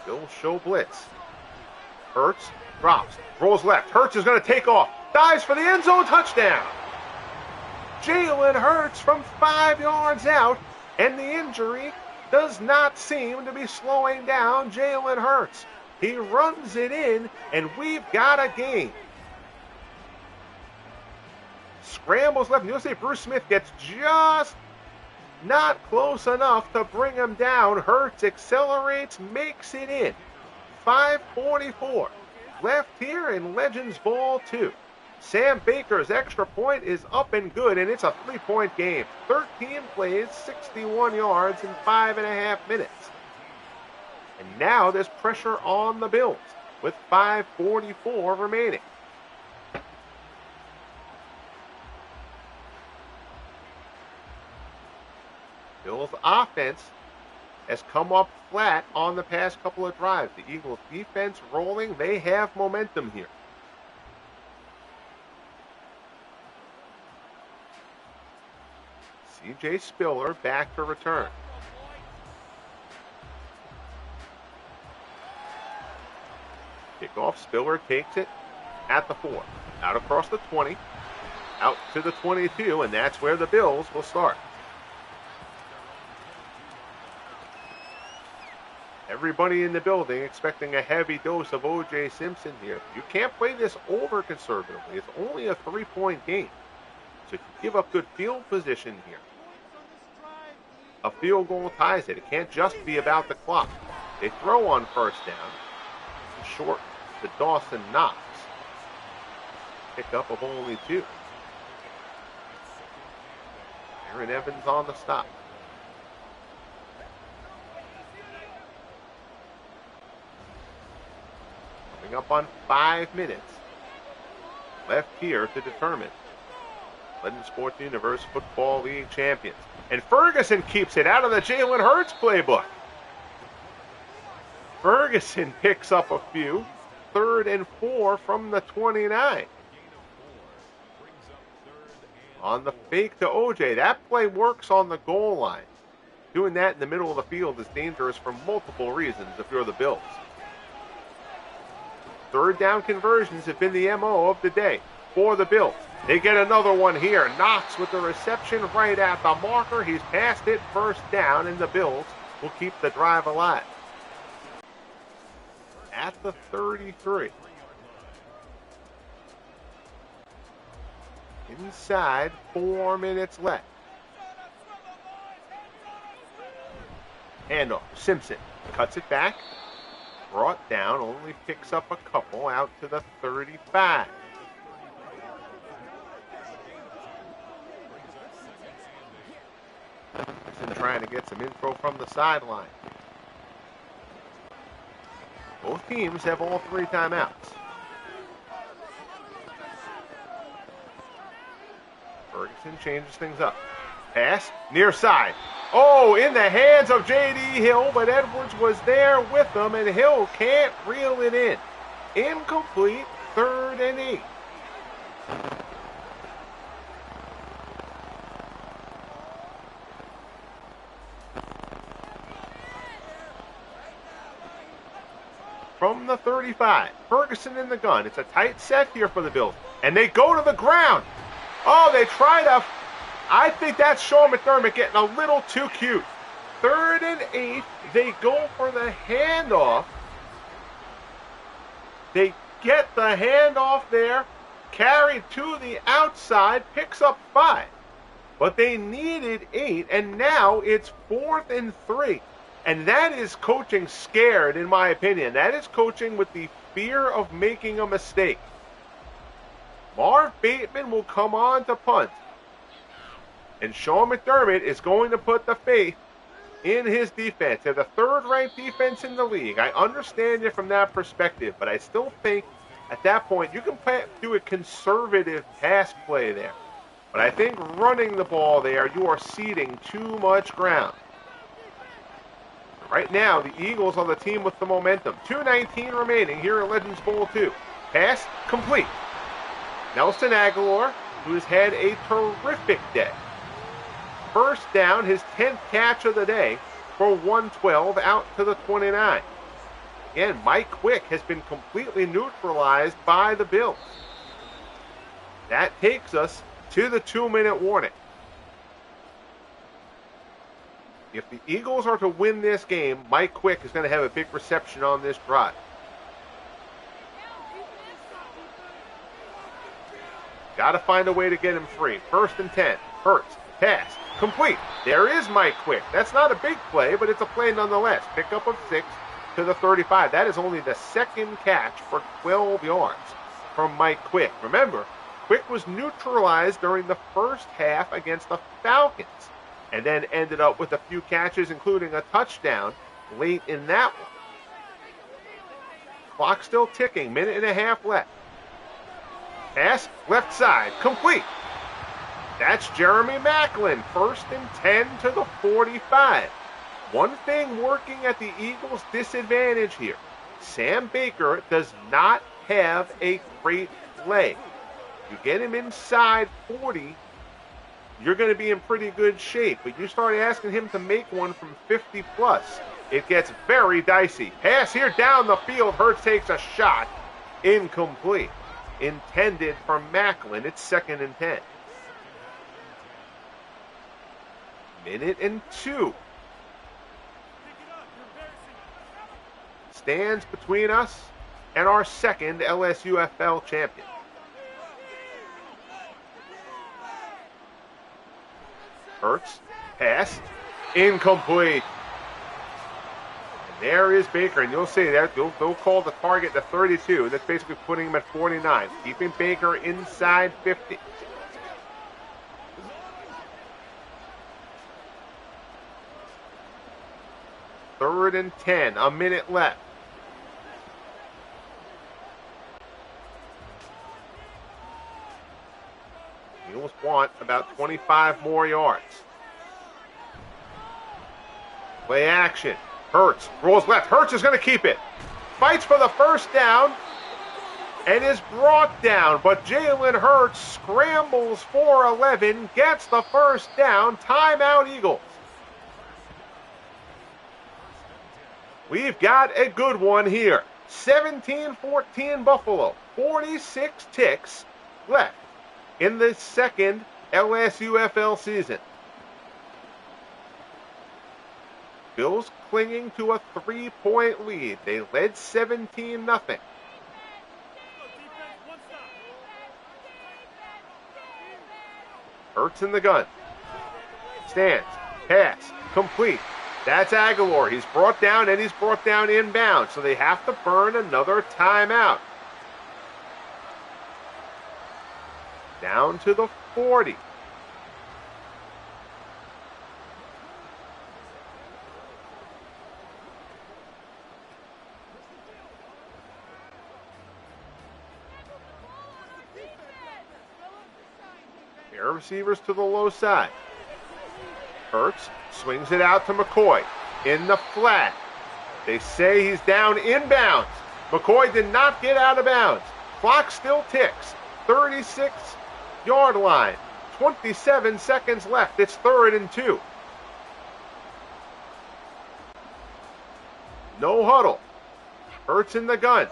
Bills show blitz. Hurts drops, rolls left. Hurts is going to take off. Dives for the end zone, touchdown. Jalen Hurts from 5 yards out, and the injury does not seem to be slowing down Jalen Hurts. He runs it in, and we've got a game. Scrambles left. You'll see Bruce Smith gets just not close enough to bring him down. Hurts accelerates, makes it in. 5:44 left here in Legends Ball 2. Sam Baker's extra point is up and good, and it's a 3-point game. 13 plays, 61 yards in 5.5 minutes. And now there's pressure on the Bills with 5:44 remaining. Bills offense has come up flat on the past couple of drives. The Eagles defense rolling. They have momentum here. C.J. Spiller back to return. Kickoff. Spiller takes it at the 4. Out across the 20. Out to the 22, and that's where the Bills will start. Everybody in the building expecting a heavy dose of O.J. Simpson here. You can't play this over conservatively. It's only a 3-point game. So you give up good field position here. A field goal ties it. It can't just be about the clock. They throw on first down. Short to Dawson Knox. Pickup of only 2. Aaron Evans on the stop. Coming up on 5 minutes. Left here to determine Legends Sports Universe Football League champions. And Ferguson keeps it out of the Jalen Hurts playbook. Ferguson picks up a few. 3rd and 4 from the 29. On the fake to OJ. That play works on the goal line. Doing that in the middle of the field is dangerous for multiple reasons if you're the Bills. 3rd down conversions have been the MO of the day for the Bills. They get another one here. Knox with the reception right at the marker. He's passed it, 1st down, and the Bills will keep the drive alive. At the 33. Inside, 4 minutes left. Handoff. Simpson cuts it back. Brought down, only picks up a couple out to the 35. Simpson trying to get some info from the sideline. Both teams have all 3 timeouts. Ferguson changes things up. Pass, near side. Oh, in the hands of J.D. Hill, but Edwards was there with them, and Hill can't reel it in. Incomplete, 3rd and 8. from the 35. Ferguson in the gun. It's a tight set here for the Bills. And they go to the ground. Oh, they try to... I think that's Sean McDermott getting a little too cute. 3rd and 8. They go for the handoff. They get the handoff there. Carried to the outside. Picks up 5. But they needed 8. And now it's 4th and 3. And that is coaching scared, in my opinion. That is coaching with the fear of making a mistake. Marv Bateman will come on to punt. And Sean McDermott is going to put the faith in his defense. They're the 3rd-ranked defense in the league. I understand it from that perspective, but I still think at that point you can do a conservative pass play there. But I think running the ball there, you are ceding too much ground. Right now, the Eagles are the team with the momentum. 2:19 remaining here at Legends Bowl 2. Pass complete. Nelson Aguilar, who has had a terrific day. First down, his 10th catch of the day for 112 out to the 29. Again, Mike Quick has been completely neutralized by the Bills. That takes us to the 2-minute warning. If the Eagles are to win this game, Mike Quick is going to have a big reception on this drive. Got to find a way to get him free. 1st and 10. Hurts. Pass. Complete. There is Mike Quick. That's not a big play, but it's a play nonetheless. Pickup of 6 to the 35. That is only the 2nd catch for 12 yards from Mike Quick. Remember, Quick was neutralized during the first half against the Falcons, and then ended up with a few catches, including a touchdown late in that one. Clock still ticking, 1.5 minutes left. Pass, left side, complete. That's Jeremy Maclin, 1st and 10 to the 45. One thing working at the Eagles' disadvantage here, Sam Baker does not have a great leg. You get him inside 40, you're going to be in pretty good shape. But you start asking him to make one from 50 plus, it gets very dicey. Pass here down the field. Hurts takes a shot. Incomplete. Intended for Maclin. It's 2nd and 10. 1:02. Stands between us and our 2nd LSUFL champion. Hurts, pass, incomplete. And there is Baker, and you'll see that they'll call the target to 32. That's basically putting him at 49, keeping Baker inside 50. Third and 10, a minute left. Eagles want about 25 more yards. Play action. Hurts rolls left. Hurts is going to keep it. Fights for the first down and is brought down. But Jalen Hurts scrambles for 11, gets the first down. Timeout, Eagles. We've got a good one here. 17-14 Buffalo. 46 ticks left in the 2nd LSUFL season. Bills clinging to a 3-point lead. They led 17-0. Hurts in the gun. Stands. Pass. Complete. That's Aguilar. He's brought down, and he's brought down inbound. So they have to burn another timeout. Down to the 40. Air receivers to the low side. Hurts swings it out to McCoy in the flat. They say he's down inbounds. McCoy did not get out of bounds. Clock still ticks. 36-yard line. 27 seconds left. It's 3rd and 2. No huddle. Hurts in the gun.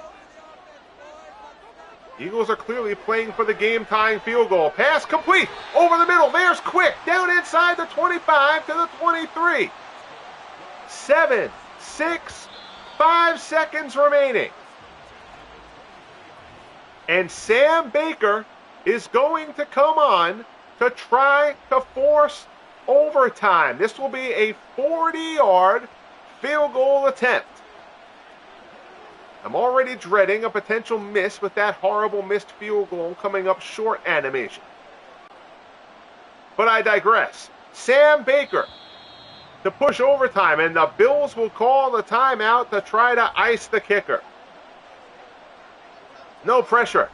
Eagles are clearly playing for the game-tying field goal. Pass complete. Over the middle. There's quick. Down inside the 25 to the 23. 7, 6, 5 seconds remaining. And Sam Baker is going to come on to try to force overtime. This will be a 40-yard field goal attempt. I'm already dreading a potential miss with that horrible missed field goal coming up short animation. But I digress. Sam Baker to push overtime, and the Bills will call the timeout to try to ice the kicker. No pressure.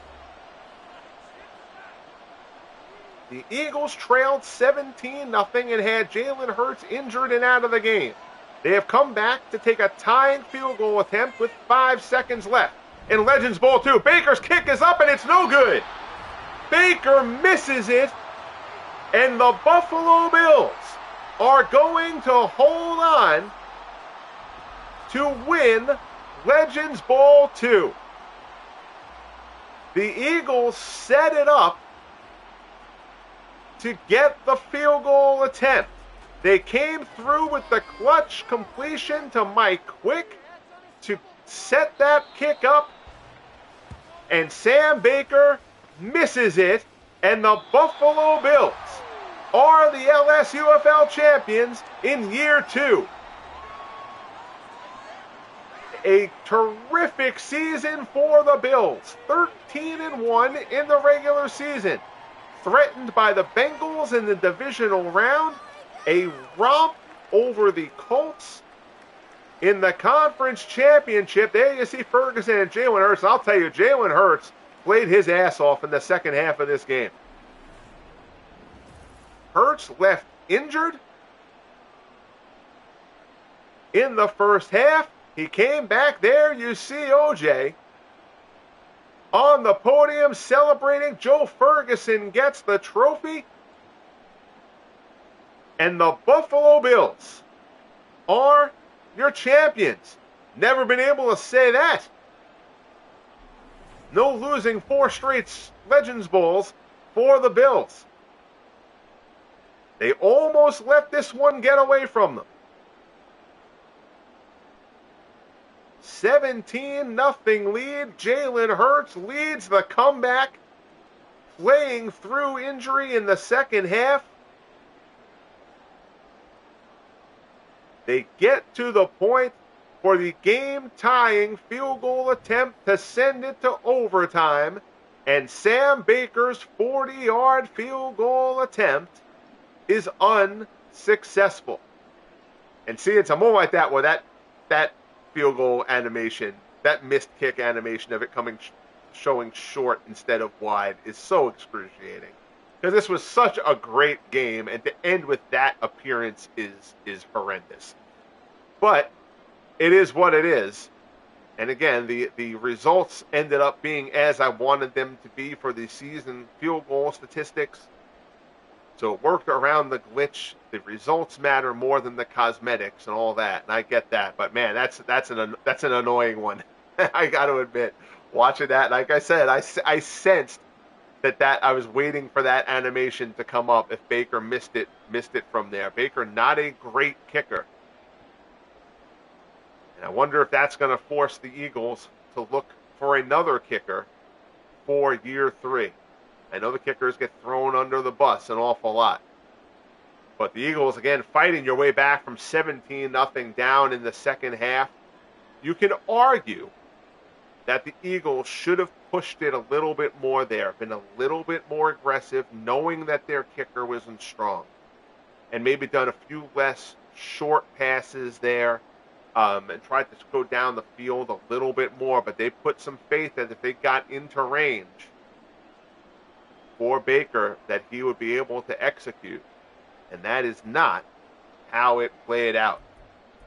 The Eagles trailed 17-0 and had Jalen Hurts injured and out of the game. They have come back to take a tying field goal attempt with 5 seconds left. In Legends Bowl 2, Baker's kick is up and it's no good. Baker misses it, and the Buffalo Bills are going to hold on to win Legends Bowl 2. The Eagles set it up to get the field goal attempt. They came through with the clutch completion to Mike Quick to set that kick up, and Sam Baker misses it, and the Buffalo Bills are the Lsufl champions in year 2. A terrific season for the Bills. 13-1 in the regular season. Threatened by the Bengals in the divisional round. A romp over the Colts in the conference championship. There you see Ferguson and Jalen Hurts. I'll tell you, Jalen Hurts played his ass off in the second half of this game. Hurts left injured in the first half. He came back. There you see OJ on the podium celebrating. Joe Ferguson gets the trophy. And the Buffalo Bills are your champions. Never been able to say that. No losing 4 straight Legends Bowls for the Bills. They almost let this one get away from them. 17-0 lead. Jalen Hurts leads the comeback, playing through injury in the second half. They get to the point for the game-tying field goal attempt to send it to overtime, and Sam Baker's 40-yard field goal attempt is unsuccessful. And see, it's a moment like that where that field goal animation, that missed kick animation of it showing short instead of wide is so excruciating. Because this was such a great game, and to end with that appearance is horrendous. But it is what it is. And again, the results ended up being as I wanted them to be for the season field goal statistics. So it worked around the glitch. The results matter more than the cosmetics and all that. And I get that. But man, that's an annoying one. I got to admit, watching that, like I said, I sensed that I was waiting for that animation to come up if Baker missed it from there. Baker, not a great kicker. And I wonder if that's going to force the Eagles to look for another kicker for year 3. I know the kickers get thrown under the bus an awful lot. But the Eagles, again, fighting your way back from 17-0 down in the second half. You can argue that the Eagles should have pushed it a little bit more there, been a little bit more aggressive, knowing that their kicker wasn't strong. And maybe done a few less short passes there, and tried to go down the field a little bit more. But they put some faith that if they got into range for Baker, that he would be able to execute. And that is not how it played out.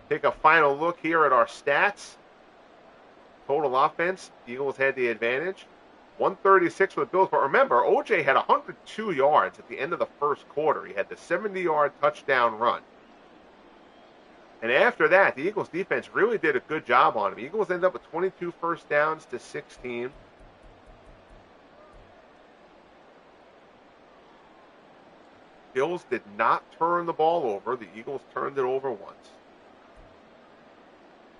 Take a final look here at our stats. Total offense, Eagles had the advantage. 136 for the Bills. But remember, OJ had 102 yards at the end of the first quarter. He had the 70-yard touchdown run. And after that, the Eagles defense really did a good job on him. Eagles ended up with 22 first downs to 16. Bills did not turn the ball over. The Eagles turned it over once.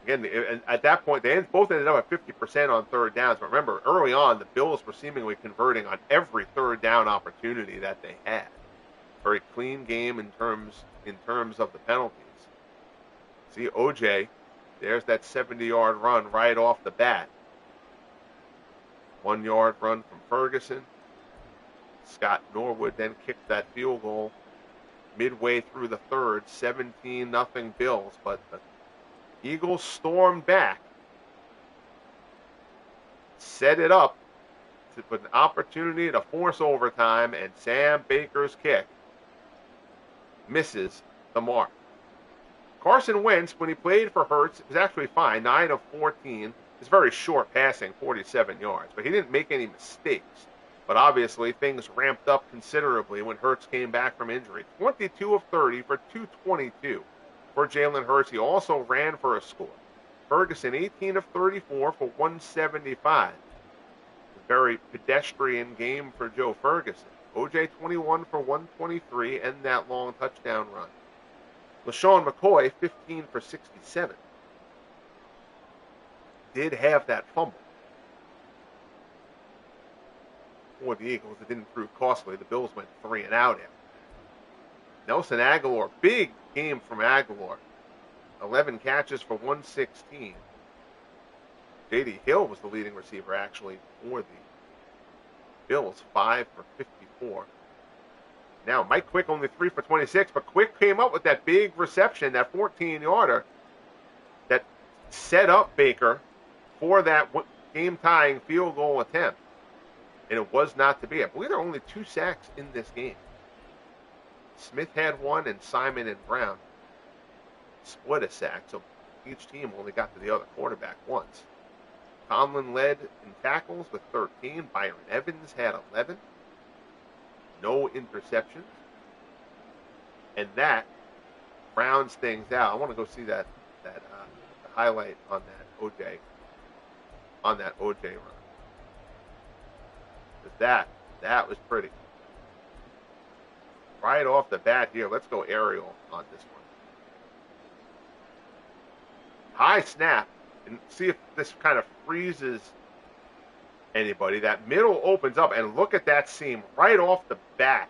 Again, at that point, they both ended up at 50% on third downs. But remember, early on, the Bills were seemingly converting on every third down opportunity that they had. Very clean game in terms of the penalties. See, OJ, there's that 70-yard run right off the bat. 1-yard run from Ferguson. Scott Norwood then kicked that field goal midway through the third, 17-0 Bills. But the Eagles stormed back, set it up to put an opportunity to force overtime, and Sam Baker's kick misses the mark. Carson Wentz, when he played for Hurts, was actually fine, 9 of 14. It's very short passing, 47 yards, but he didn't make any mistakes. But obviously, things ramped up considerably when Hurts came back from injury. 22 of 30 for 222 for Jalen Hurts. He also ran for a score. Ferguson, 18 of 34 for 175. A very pedestrian game for Joe Ferguson. OJ, 21 for 123 and that long touchdown run. LaShawn McCoy, 15 for 67. Did have that fumble for the Eagles. It didn't prove costly. The Bills went 3 and out after that. Nelson Aguilar, big game from Aguilar. 11 catches for 116. J.D. Hill was the leading receiver, actually, for the Bills, 5 for 54. Now, Mike Quick only 3 for 26, but Quick came up with that big reception, that 14-yarder, that set up Baker for that game-tying field goal attempt. And it was not to be. I believe there were only 2 sacks in this game. Smith had 1, and Simon and Brown split a sack, so each team only got to the other quarterback once. Conlon led in tackles with 13. Byron Evans had 11. No interceptions. And that rounds things out. I want to go see that highlight on that OJ run. Because that was pretty. Right off the bat here, let's go aerial on this one. High snap, and see if this kind of freezes anybody. That middle opens up, and look at that seam right off the bat.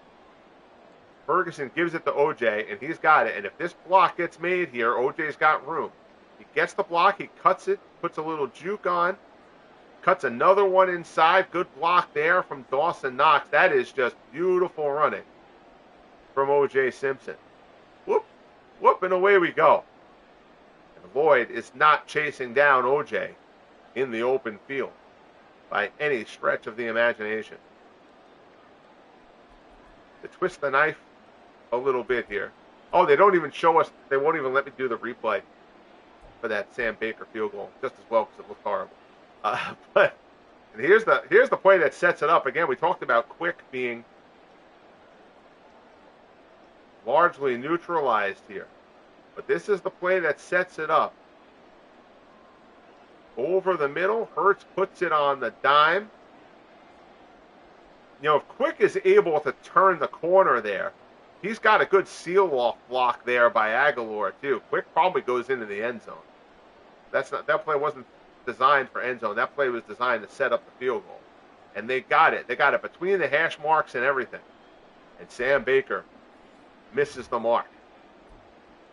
Ferguson gives it to OJ, and he's got it. And if this block gets made here, OJ's got room. He gets the block, he cuts it, puts a little juke on, cuts another one inside. Good block there from Dawson Knox. That is just beautiful running from OJ Simpson. Whoop, whoop, and away we go. And Lloyd is not chasing down OJ in the open field by any stretch of the imagination. To twist the knife a little bit here. Oh, they don't even show us, they won't even let me do the replay for that Sam Baker field goal, just as well because it looked horrible. But here's the play that sets it up. Again, we talked about Quick being largely neutralized here. But this is the play that sets it up. Over the middle, Hurts puts it on the dime. You know, if Quick is able to turn the corner there, he's got a good seal-off block there by Aguilar, too. Quick probably goes into the end zone. That play wasn't designed for end zone. That play was designed to set up the field goal. And they got it. They got it between the hash marks and everything. And Sam Baker misses the mark.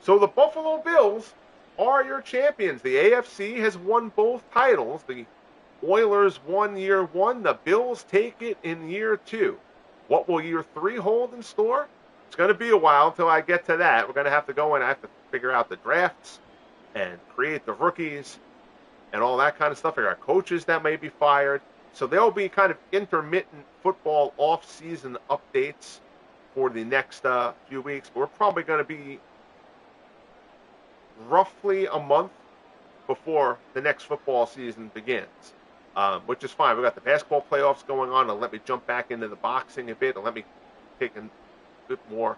So the Buffalo Bills are your champions. The AFC has won both titles. The Oilers won year 1. The Bills take it in year 2. What will year 3 hold in store? It's going to be a while until I get to that. We're going to have to go and I have to figure out the drafts and create the rookies and all that kind of stuff. There are coaches that may be fired. So there'll be kind of intermittent football off-season updates for the next few weeks. We're probably going to be roughly a month before the next football season begins, which is fine. We've got the basketball playoffs going on, and let me jump back into the boxing a bit, and let me take a bit more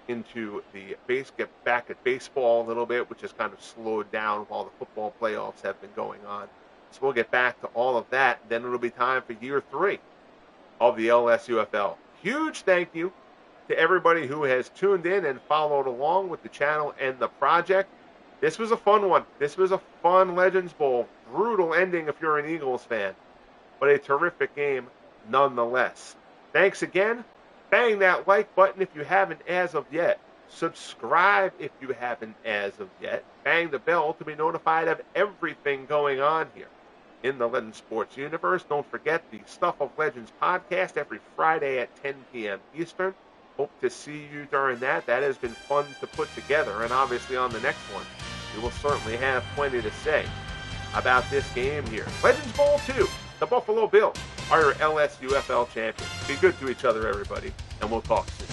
into the base, get back at baseball a little bit, which has kind of slowed down while the football playoffs have been going on. So we'll get back to all of that. Then it'll be time for year 3 of the Lsufl. Huge thank you to everybody who has tuned in and followed along with the channel and the project. This was a fun one. This was a fun Legends Bowl. Brutal ending if you're an Eagles fan, but a terrific game nonetheless. Thanks again. Bang that like button if you haven't as of yet. Subscribe if you haven't as of yet. Bang the bell to be notified of everything going on here in the Legends Sports universe. Don't forget the Stuff of Legends podcast every Friday at 10 p.m. Eastern. Hope to see you during that. That has been fun to put together. And obviously on the next one, we will certainly have plenty to say about this game here. Legends Bowl 2. The Buffalo Bills are your LSUFL champions. Be good to each other, everybody, and we'll talk soon.